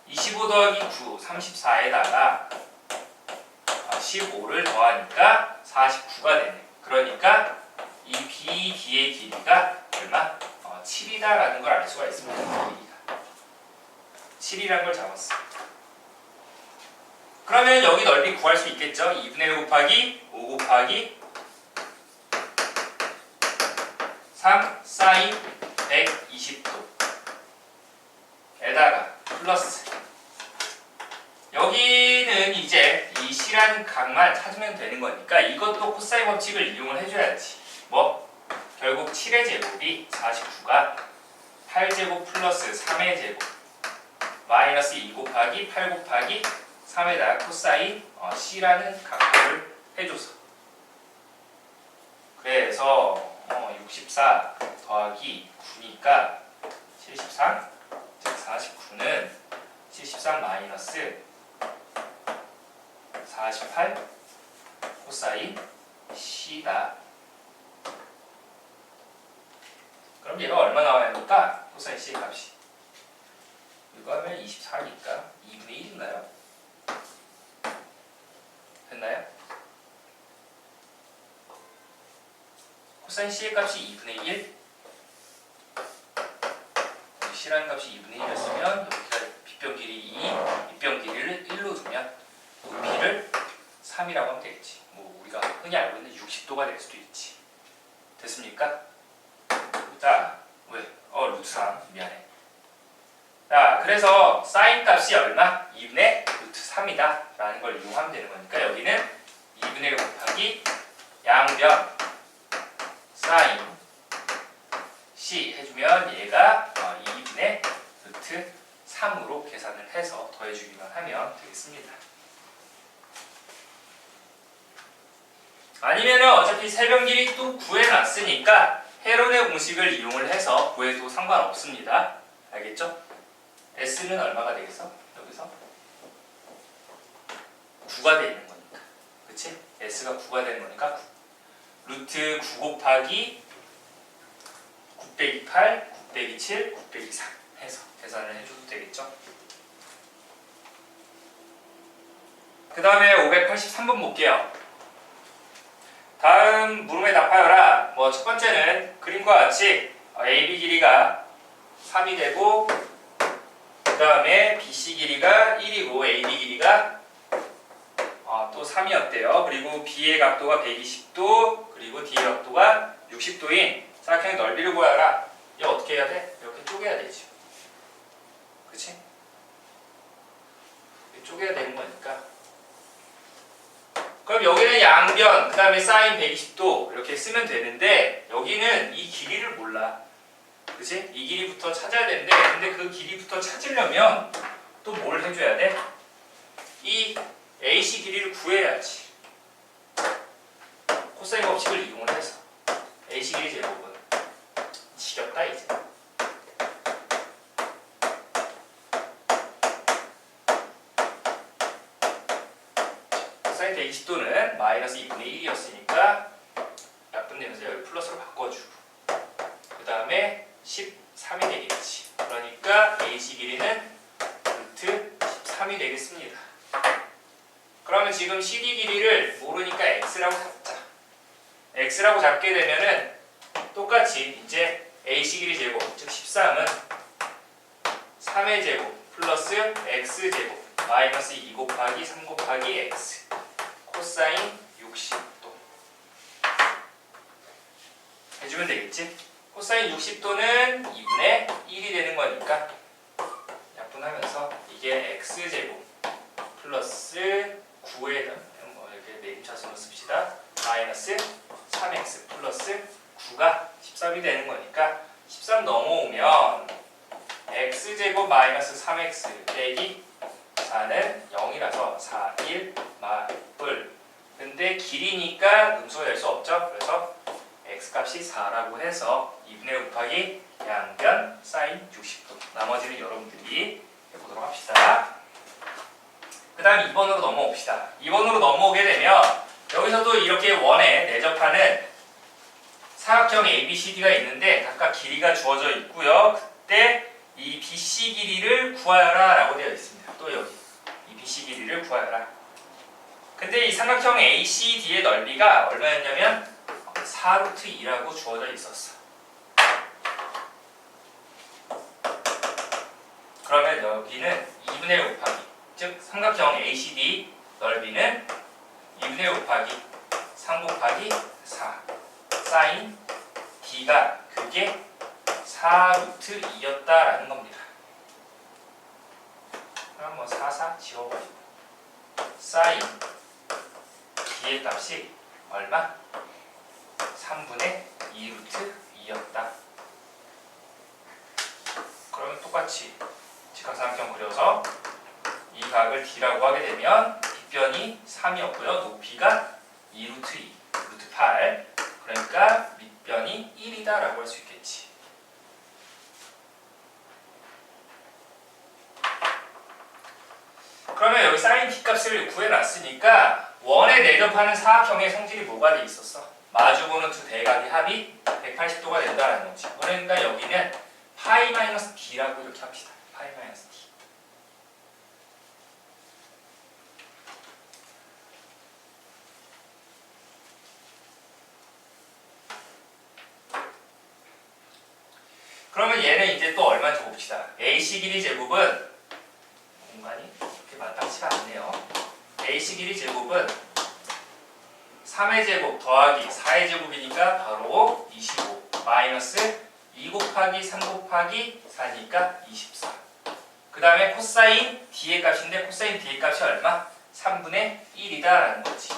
25 더하기 9 34에다가 15를 더하니까 49가 되네. 그러니까 이 BD의 길이가 얼마? 7이다라는 걸 알 수가 있습니다. 길이가 7이라는 걸 잡았어. 그러면 여기 넓이 구할 수 있겠죠? 2분의 1 곱하기 5 곱하기 3 사인 120도 에다가 플러스 여기는 이제 이 C라는 각만 찾으면 되는 거니까 이것도 코사인 법칙을 이용을 해줘야지. 뭐? 결국 7의 제곱이 49가 8제곱 플러스 3의 제곱 마이너스 2 곱하기 8 곱하기 3에다가 코사인 C라는 각도를 해줘서 그래서 64 더하기 9니까 73 즉 49는 73 마이너스 48 코사인 C다. 그럼 얘가 얼마 나와야 합니까? 코사인 C의 값이 이거 하면 24니까 2분의 1인가요? 됐나요? 코사인 C의 값이 2분의 1 C라는 값이 2분의 1이었으면 여기가 빗변 길이 2 빗변 길이를 1로 두면 높이를 3이라고 하면 되겠지. 뭐 우리가 흔히 알고 있는 60도가 될 수도 있지. 됐습니까? 자, 왜? 루트 3 미안해. 자, 그래서 사인 값이 얼마? 2분의 루트 3이다 라는 걸 이용하면 되는 거니까 여기는 2분의 1 곱하기 양변 사인 C 해주면 얘가 2분의 루트 3으로 계산을 해서 더해주기만 하면 되겠습니다. 아니면은 어차피 세변 길이 또 구해놨으니까 헤론의 공식을 이용을 해서 구해도 상관없습니다. 알겠죠? S는 얼마가 되겠어? 여기서 9가 되는 거니까. 그치? S가 9가 되는 거니까 9. 루트 9 곱하기 9 빼기 8, 9 빼기 7, 9 빼기 3 해서 계산을 해줘도 되겠죠? 그 다음에 583번 볼게요. 다음 물음에 답하여라. 뭐 첫 번째는 그림과 같이 AB 길이가 3이 되고 그 다음에 BC 길이가 1이고 AD 길이가 또 3이었대요. 그리고 B의 각도가 120도 그리고 D의 각도가 60도인 사각형의 넓이를 구하라. 이거 어떻게 해야 돼? 이렇게 쪼개야 되지. 그치? 쪼개야 되는 거니까. 그럼 여기는 양변, 그 다음에 사인 120도 이렇게 쓰면 되는데 여기는 이 길이를 몰라. 그치? 이 길이부터 찾아야 되는데 근데 그 길이부터 찾으려면 또 뭘 해줘야 돼? 이 AC 길이를 구해야지. 코사인 법칙을 이용을 해서 AC 길이 제곱은 지겹다 이제. 코사인 120도는 마이너스 2분의 1이었으니까 약분되면서 여기 플러스로 바꿔주고 그 다음에 13이 되겠지. 그러니까 AC 길이는 루트 13이 되겠습니다. 그러면 지금 CD 길이를 모르니까 X라고 잡자. X라고 잡게 되면은 똑같이 이제 AC 길이 제곱, 즉 13은 3의 제곱 플러스 X 제곱 마이너스 2 곱하기 3 곱하기 X 코사인 60도 해주면 되겠지? 코사인 60도는 2분의 1이 되는 거니까 약분하면서 이 이게 x제곱 플러스 9에 뭐 이렇게 내림차순으로 씁시다. 마이너스 3x 플러스 9가 13이 되는 거니까 13 넘어오면 x제곱 마이너스 3x 빼기 4는 0이라서 4, 1, 마뿔. 근데 길이니까 음수가 될 수 없죠. 그래서 x값이 4라고 해서 2분의 1 곱하기 양변 사인 60도. 나머지는 여러분들이 해보도록 합시다. 그 다음 2번으로 넘어옵시다. 2번으로 넘어오게 되면 여기서도 이렇게 원에 내접하는 사각형 ABCD가 있는데 각각 길이가 주어져 있고요. 그때 이 BC 길이를 구하여라 라고 되어 있습니다. 또 여기 이 BC 길이를 구하여라. 근데 이 삼각형 ACD의 넓이가 얼마였냐면 4√2라고 주어져 있었어. 그러면 여기는 2분의 1 곱하기, 즉 삼각형 ACD 넓이는 2분의 1 곱하기 3 곱하기 4 사인 D가 그게 4√2였다라는 겁니다. 그럼 뭐 4 지워버리고 사인 D의 값이 얼마? 3분의 2√2였다. 그러면 똑같이 직각삼각형 그려서 이 각을 D라고 하게 되면 빗변이 3이었고요. 높이가 2√2, 루트 8. 그러니까 밑변이 1이다 라고 할 수 있겠지. 그러면 여기 사인 D 값을 구해놨으니까 원에 내접하는 사각형의 성질이 뭐가 돼 있었어? 마주보는 두 대각의 합이 180도가 된다는 거지. 그러니까 여기는 파이 마이너스 D라고 이렇게 합시다. 파이 마이너스 D. 그러면 얘는 이제 또 얼마인지 봅시다. AC 길이 제곱은 공간이 그렇게 마땅치가 않네요. AC 길이 제곱은 3의 제곱 더하기 4의 제곱이니까 바로 25 마이너스 2 곱하기 3 곱하기 4니까 24. 그 다음에 코사인 D의 값인데 코사인 D의 값이 얼마? 3분의 1이다 라는 거지.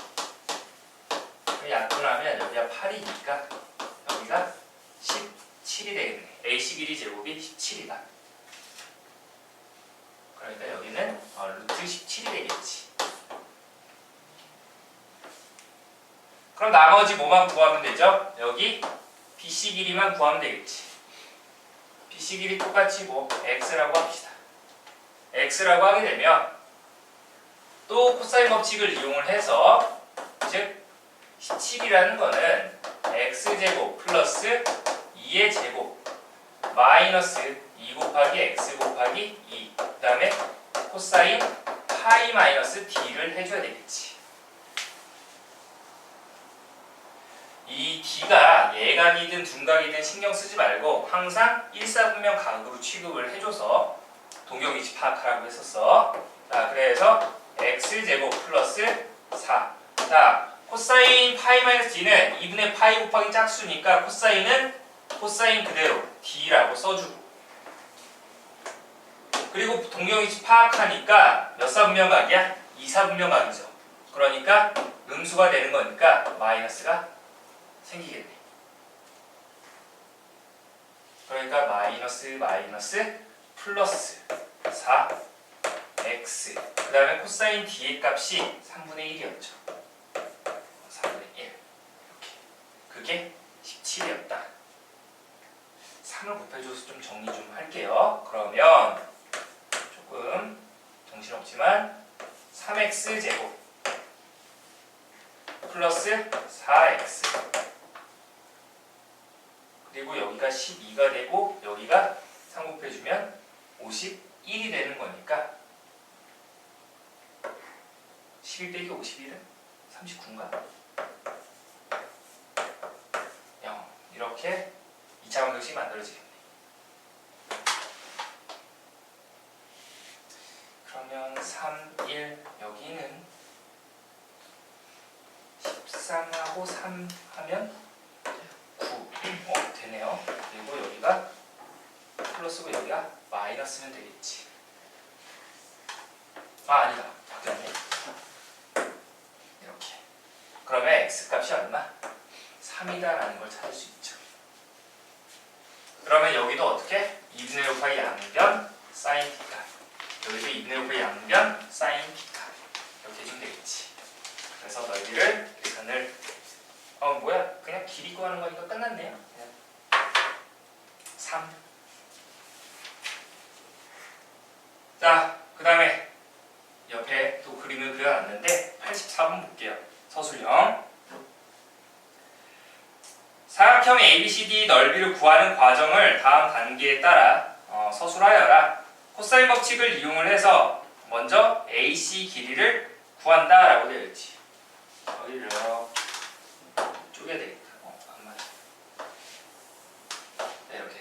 약분하면 여기가 8이니까 여기가 17이 되겠네. AC 길이 제곱이 17이다. 그러니까 여기는 루트 17이 되겠지. 그럼 나머지 뭐만 구하면 되죠? 여기 BC 길이만 구하면 되겠지. BC 길이 똑같이 뭐 X라고 합시다. X라고 하게 되면 또 코사인 법칙을 이용을 해서 즉 17이라는 거는 X제곱 플러스 2의 제곱 마이너스 2 곱하기 X 곱하기 2 그 다음에 코사인 파이 마이너스 D를 해줘야 되겠지. 이 D가 예각이든 둔각이든 신경 쓰지 말고 항상 1사분면 각으로 취급을 해줘서 동경위치 파악하라고 했었어. 자, 그래서 X제곱 플러스 4. 자, 코사인 파이 마이너스 D는 2분의 파이 곱하기 짝수니까 코사인은 코사인 그대로 D라고 써주고 그리고 동경위치 파악하니까 몇 사분면각이야? 2사분면각이죠. 그러니까 음수가 되는 거니까 마이너스가 생기겠네. 그러니까 마이너스 마이너스 플러스 4x 그 다음에 코사인 D의 값이 3분의 1이었죠. 3분의 1 이렇게 그게 17이었다. 3을 곱해줘서 좀 정리 좀 할게요. 그러면 조금 정신없지만 3x제곱 플러스 4x 그리고 여기가 12가 되고 여기가 3 곱해주면 51이 되는 거니까 11 빼기 51은 39인가? 0 이렇게 2차 방정식이 만들어지겠네. 그러면 3, 1 여기는 13하고 3 하면 9 되네요. 그리고 여기가 플러스고 여기가 마이너스면 되겠지. 아니다. 바뀌었네. 이렇게. 그러면 x값이 얼마? 3이다라는 걸 찾을 수 있죠. 그러면 여기도 어떻게? 2분의 1 곱하기 양변 사인 티타. 여기도 2분의 1 곱하기 양변 사인 티타. 이렇게 해주면 되겠지. 그래서 넓이를 계산을 뭐야? 그냥 길이 구하는 거니까 끝났네요. 그냥 3. 자, 그 다음에 옆에 또 그림을 그려놨는데 84번 볼게요. 서술형. 사각형 ABCD 넓이를 구하는 과정을 다음 단계에 따라 서술하여라. 코사인 법칙을 이용을 해서 먼저 AC 길이를 구한다 라고 되어 있지. 여기를 쪼개야 되겠다. 안 맞아. 네, 이렇게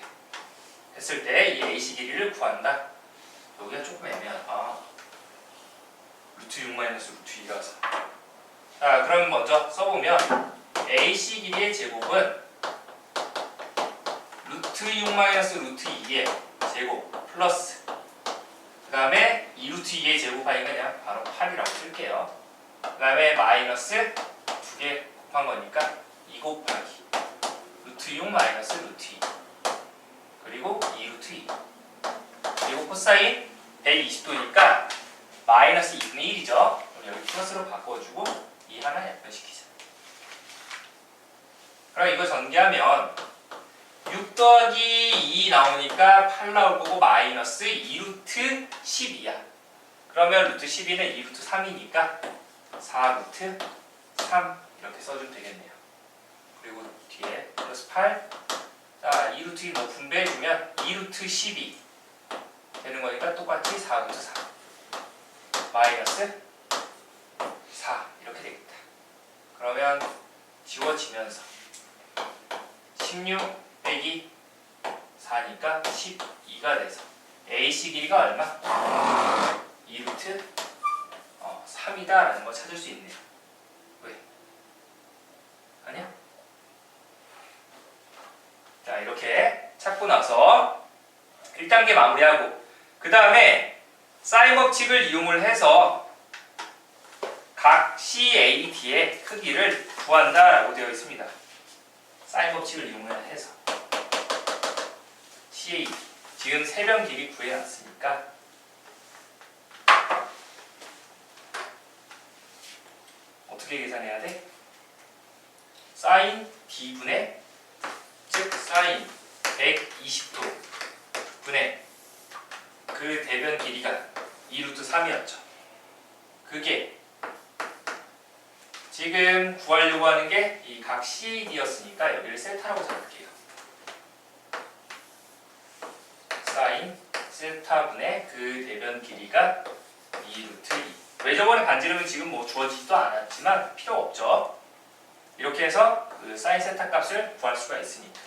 했을 때 이 AC 길이를 구한다. 여기가 조금 애매하다. 루트 6 마이너스 루트 2라서. 자, 그럼 먼저 써보면 AC 길이의 제곱은 루트 6 마이너스 루트 2의 제곱 플러스 그 다음에 2루트 2의 제곱하니까 그냥 바로 8이라고 쓸게요. 그 다음에 마이너스 2개 곱한 거니까 2 곱하기 루트 6 마이너스 루트 2 그리고 2루트 2 그리고 코사인 120도니까 마이너스 2분의 1이죠. 그럼 여기 플러스로 바꿔주고 이 하나 약분시키자. 그럼 이거 전개하면 6 더하기 2 나오니까 8 나올 거고 마이너스 2루트 12야. 그러면 루트 12는 2루트 3이니까 4루트 3 이렇게 써주면 되겠네요. 그리고 뒤에 플러스 8. 자, 2루트 1 분배해주면 2루트 12 되는 거니까 똑같이 4루트 4 마이너스 4 이렇게 되겠다. 그러면 지워지면서 16 빼기 4니까 12가 돼서 AC 길이가 얼마? 2루트 3이다 라는 걸 찾을 수 있네요. 왜? 아니야? 자, 이렇게 찾고 나서 1단계 마무리하고 그 다음에 사인 법칙을 이용을 해서 각 CAD의 크기를 구한다 라고 되어 있습니다. 사인 법칙을 이용을 해서 CAD 지금 세변 길이 구해놨으니까 어떻게 계산해야 돼? 사인 D분의 즉 사인 120도 분의 그 대변 길이가 2루트 3이었죠. 그게 지금 구하려고 하는 게 이 각 CAD였으니까 여기를 세타라고 잡을게요. 사인 세타분의 그 대변 길이가 2루트 2. 왜 저번에 반지름은 지금 뭐 주어지지도 않았지만 필요 없죠. 이렇게 해서 그 사인 세타 값을 구할 수가 있으니까.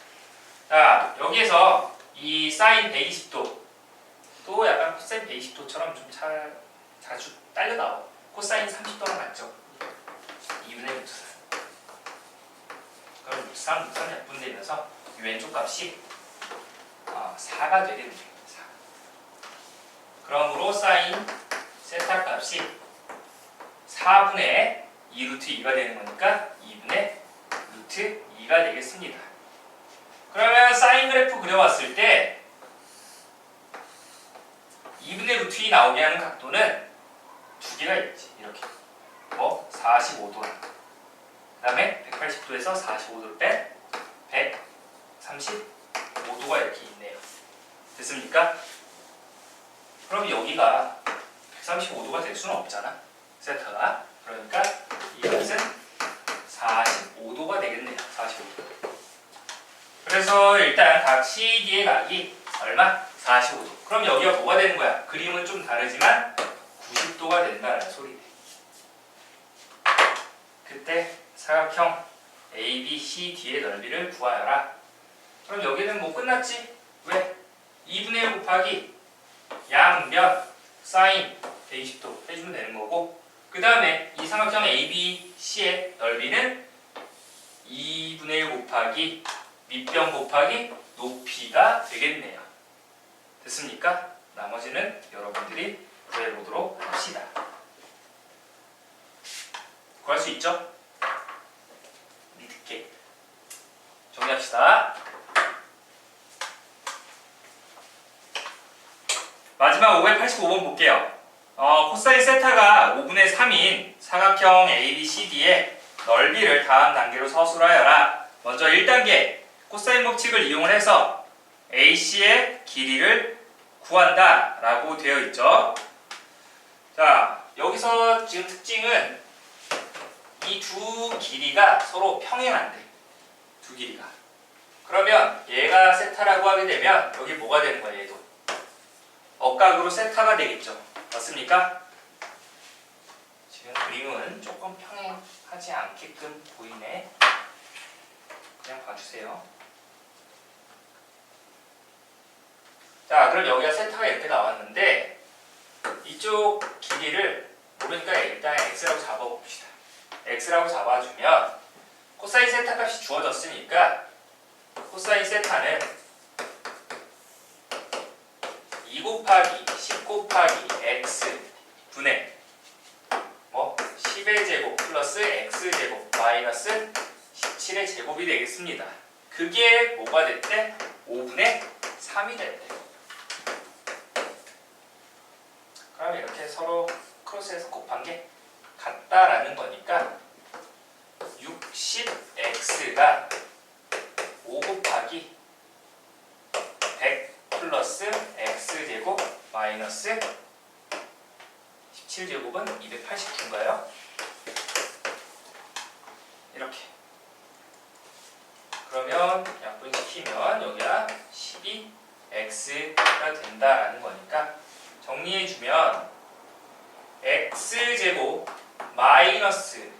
자, 여기에서 이 사인 120도 또 약간 코사인 120도처럼 좀 자주 딸려 나와. 코사인 30도랑 같죠. 2분의 루트 4. 그럼 루트 3, 루트 3 약분되면서 이 왼쪽 값이 4가 되겠네요. 4. 그러므로 사인 세타 값이 4분의 2루트 2가 되는 거니까 2분의 루트 2가 되겠습니다. 그러면 사인 그래프 그려봤을 때 2분의 루트 2 나오게 하는 각도는 두 개가 있지. 이렇게 45도랑 그 다음에 180도에서 45도를 뺀 135도가 이렇게 있네요. 됐습니까? 그럼 여기가 135도가 될 수는 없잖아. 세타가. 그러니까 이것은 45도가 되겠네요. 45도. 그래서 일단 각 CAD의 각이 얼마? 45도. 그럼 여기가 뭐가 되는 거야? 그림은 좀 다르지만 90도가 된다는 소리네. 그때 사각형 ABCD의 넓이를 구하여라. 그럼 여기는 뭐 끝났지? 왜? 2분의 1 곱하기 양변 사인 120도 해주면 되는 거고 그 다음에 이 삼각형 ABC의 넓이는 2분의 1 곱하기 밑변 곱하기 높이가 되겠네요. 됐습니까? 나머지는 여러분들이 구해보도록 합시다. 구할 수 있죠? 믿을게. 정리합시다. 마지막 585번 볼게요. 코사인 세타가 5분의 3인 사각형 ABCD의 넓이를 다음 단계로 서술하여라. 먼저 1단계 코사인 법칙을 이용해서 AC의 길이를 구한다 라고 되어 있죠. 자, 여기서 지금 특징은 이 두 길이가 서로 평행한데, 두 길이가. 그러면 얘가 세타라고 하게 되면 여기 뭐가 되는 거예요? 얘도 억각으로 세타가 되겠죠. 맞습니까? 지금 그림은 조금 평행하지 않게끔 보이네. 그냥 봐주세요. 자, 그럼 여기가 세타가 이렇게 나왔는데 이쪽 길이를 모르니까 일단 x라고 잡아봅시다. x라고 잡아주면 코사인 세타 값이 주어졌으니까 코사인 세타는 2 곱하기 10 곱하기 x 분의 10의 제곱 플러스 x제곱 마이너스 17의 제곱이 되겠습니다. 그게 뭐가 됐대? 5분의 3이 됐대. 그럼 이렇게 서로 크로스해서 곱한 게 같다라는 거니까 60x가 5 곱하기 100 플러스 x제곱 마이너스 17제곱은 289인가요? 이렇게. 그러면 약분시키면 여기가 12x가 된다라는 거니까 정리해주면 x제곱 마이너스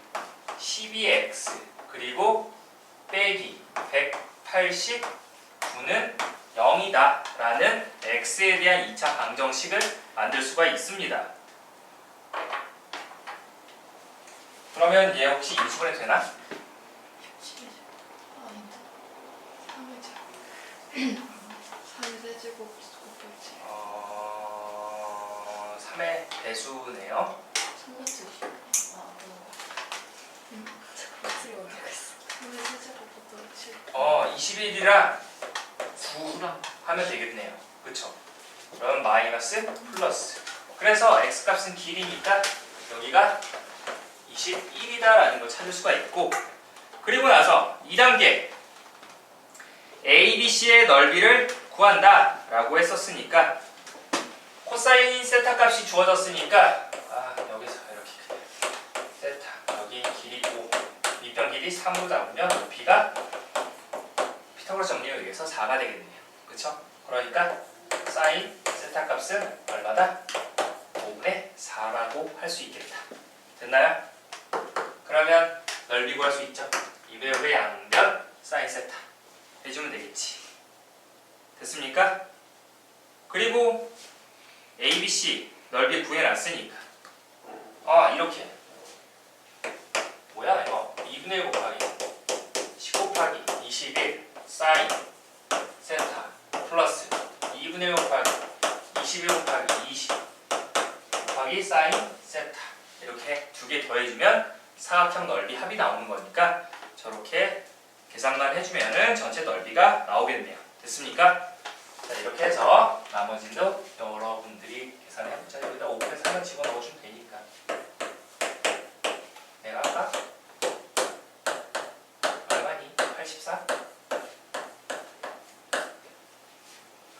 12x 그리고 빼기 189는 0이다 라는 x에 대한 2차 방정식을 만들 수가 있습니다. 그러면 얘 혹시 인수분해 되나? 10의 아니다. 3의 제곱. 3의 세제곱 곱했지. 3의 배수네요. 3같이. 아, 그런 거. 잠깐 어떻게 모르겠어. 3의 세제곱부터 7. 21이랑 9 하면 되겠네요. 그쵸? 그럼 마이너스 플러스. 그래서 x값은 길이니까 여기가 21이다라는 걸 찾을 수가 있고, 그리고 나서 2단계 ABC의 넓이를 구한다 라고 했었으니까 코사인 세타 값이 주어졌으니까 여기서 이렇게 세타 여기 길이 5 밑변 길이 3으로 잡으면 높이가 피타고라스 정리에 의해서 4가 되겠네요. 그쵸? 그러니까 사인 세타 값은 얼마다? 5분의 4라고 할 수 있겠다. 됐나요? 그러면 넓이 구할 수 있죠? 2분의 5의 양변 사인 세타 해주면 되겠지. 됐습니까? 그리고 ABC 넓이 구해놨으니까 이렇게 뭐야 이거 2분의 1 곱하기 10 곱하기 21 사인 세타 플러스 2분의 1 곱하기 21 곱하기 20 곱하기 사인 세타 이렇게 두 개 더해주면 사각형 넓이 합이 나오는 거니까 저렇게 계산만 해주면은 전체 넓이가 나오겠네요. 됐습니까? 자, 이렇게 해서 나머지도 여러분들이 계산해보자. 여기다 5분의 3을 집어넣어주면 되니까. 내가 아까 얼마니? 84?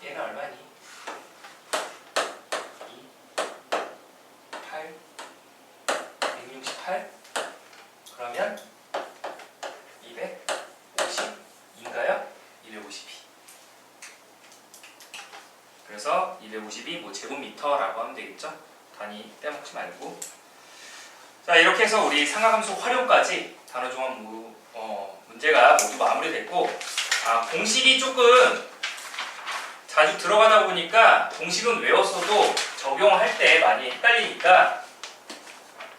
얘는 얼마니? 2, 8, 168? 그러면 250인가요? 250이. 그래서 250이 뭐 제곱미터라고 하면 되겠죠? 단위 빼먹지 말고. 자, 이렇게 해서 우리 상하함수 활용까지 단어 종합 문제가 모두 마무리됐고, 공식이 조금 자주 들어가다 보니까 공식은 외웠어도 적용할 때 많이 헷갈리니까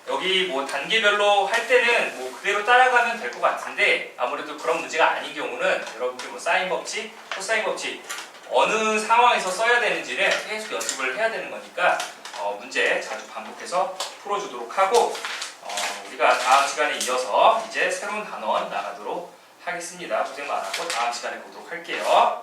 여기 뭐 단계별로 할 때는 뭐 그대로 따라가면 될 것 같은데, 아무래도 그런 문제가 아닌 경우는 여러분들이 뭐 사인 법칙, 코사인 법칙 어느 상황에서 써야 되는지를 계속 연습을 해야 되는 거니까 문제 자주 반복해서 풀어주도록 하고 우리가 다음 시간에 이어서 이제 새로운 단원 나가도록 하겠습니다. 고생 많았고 다음 시간에 보도록 할게요.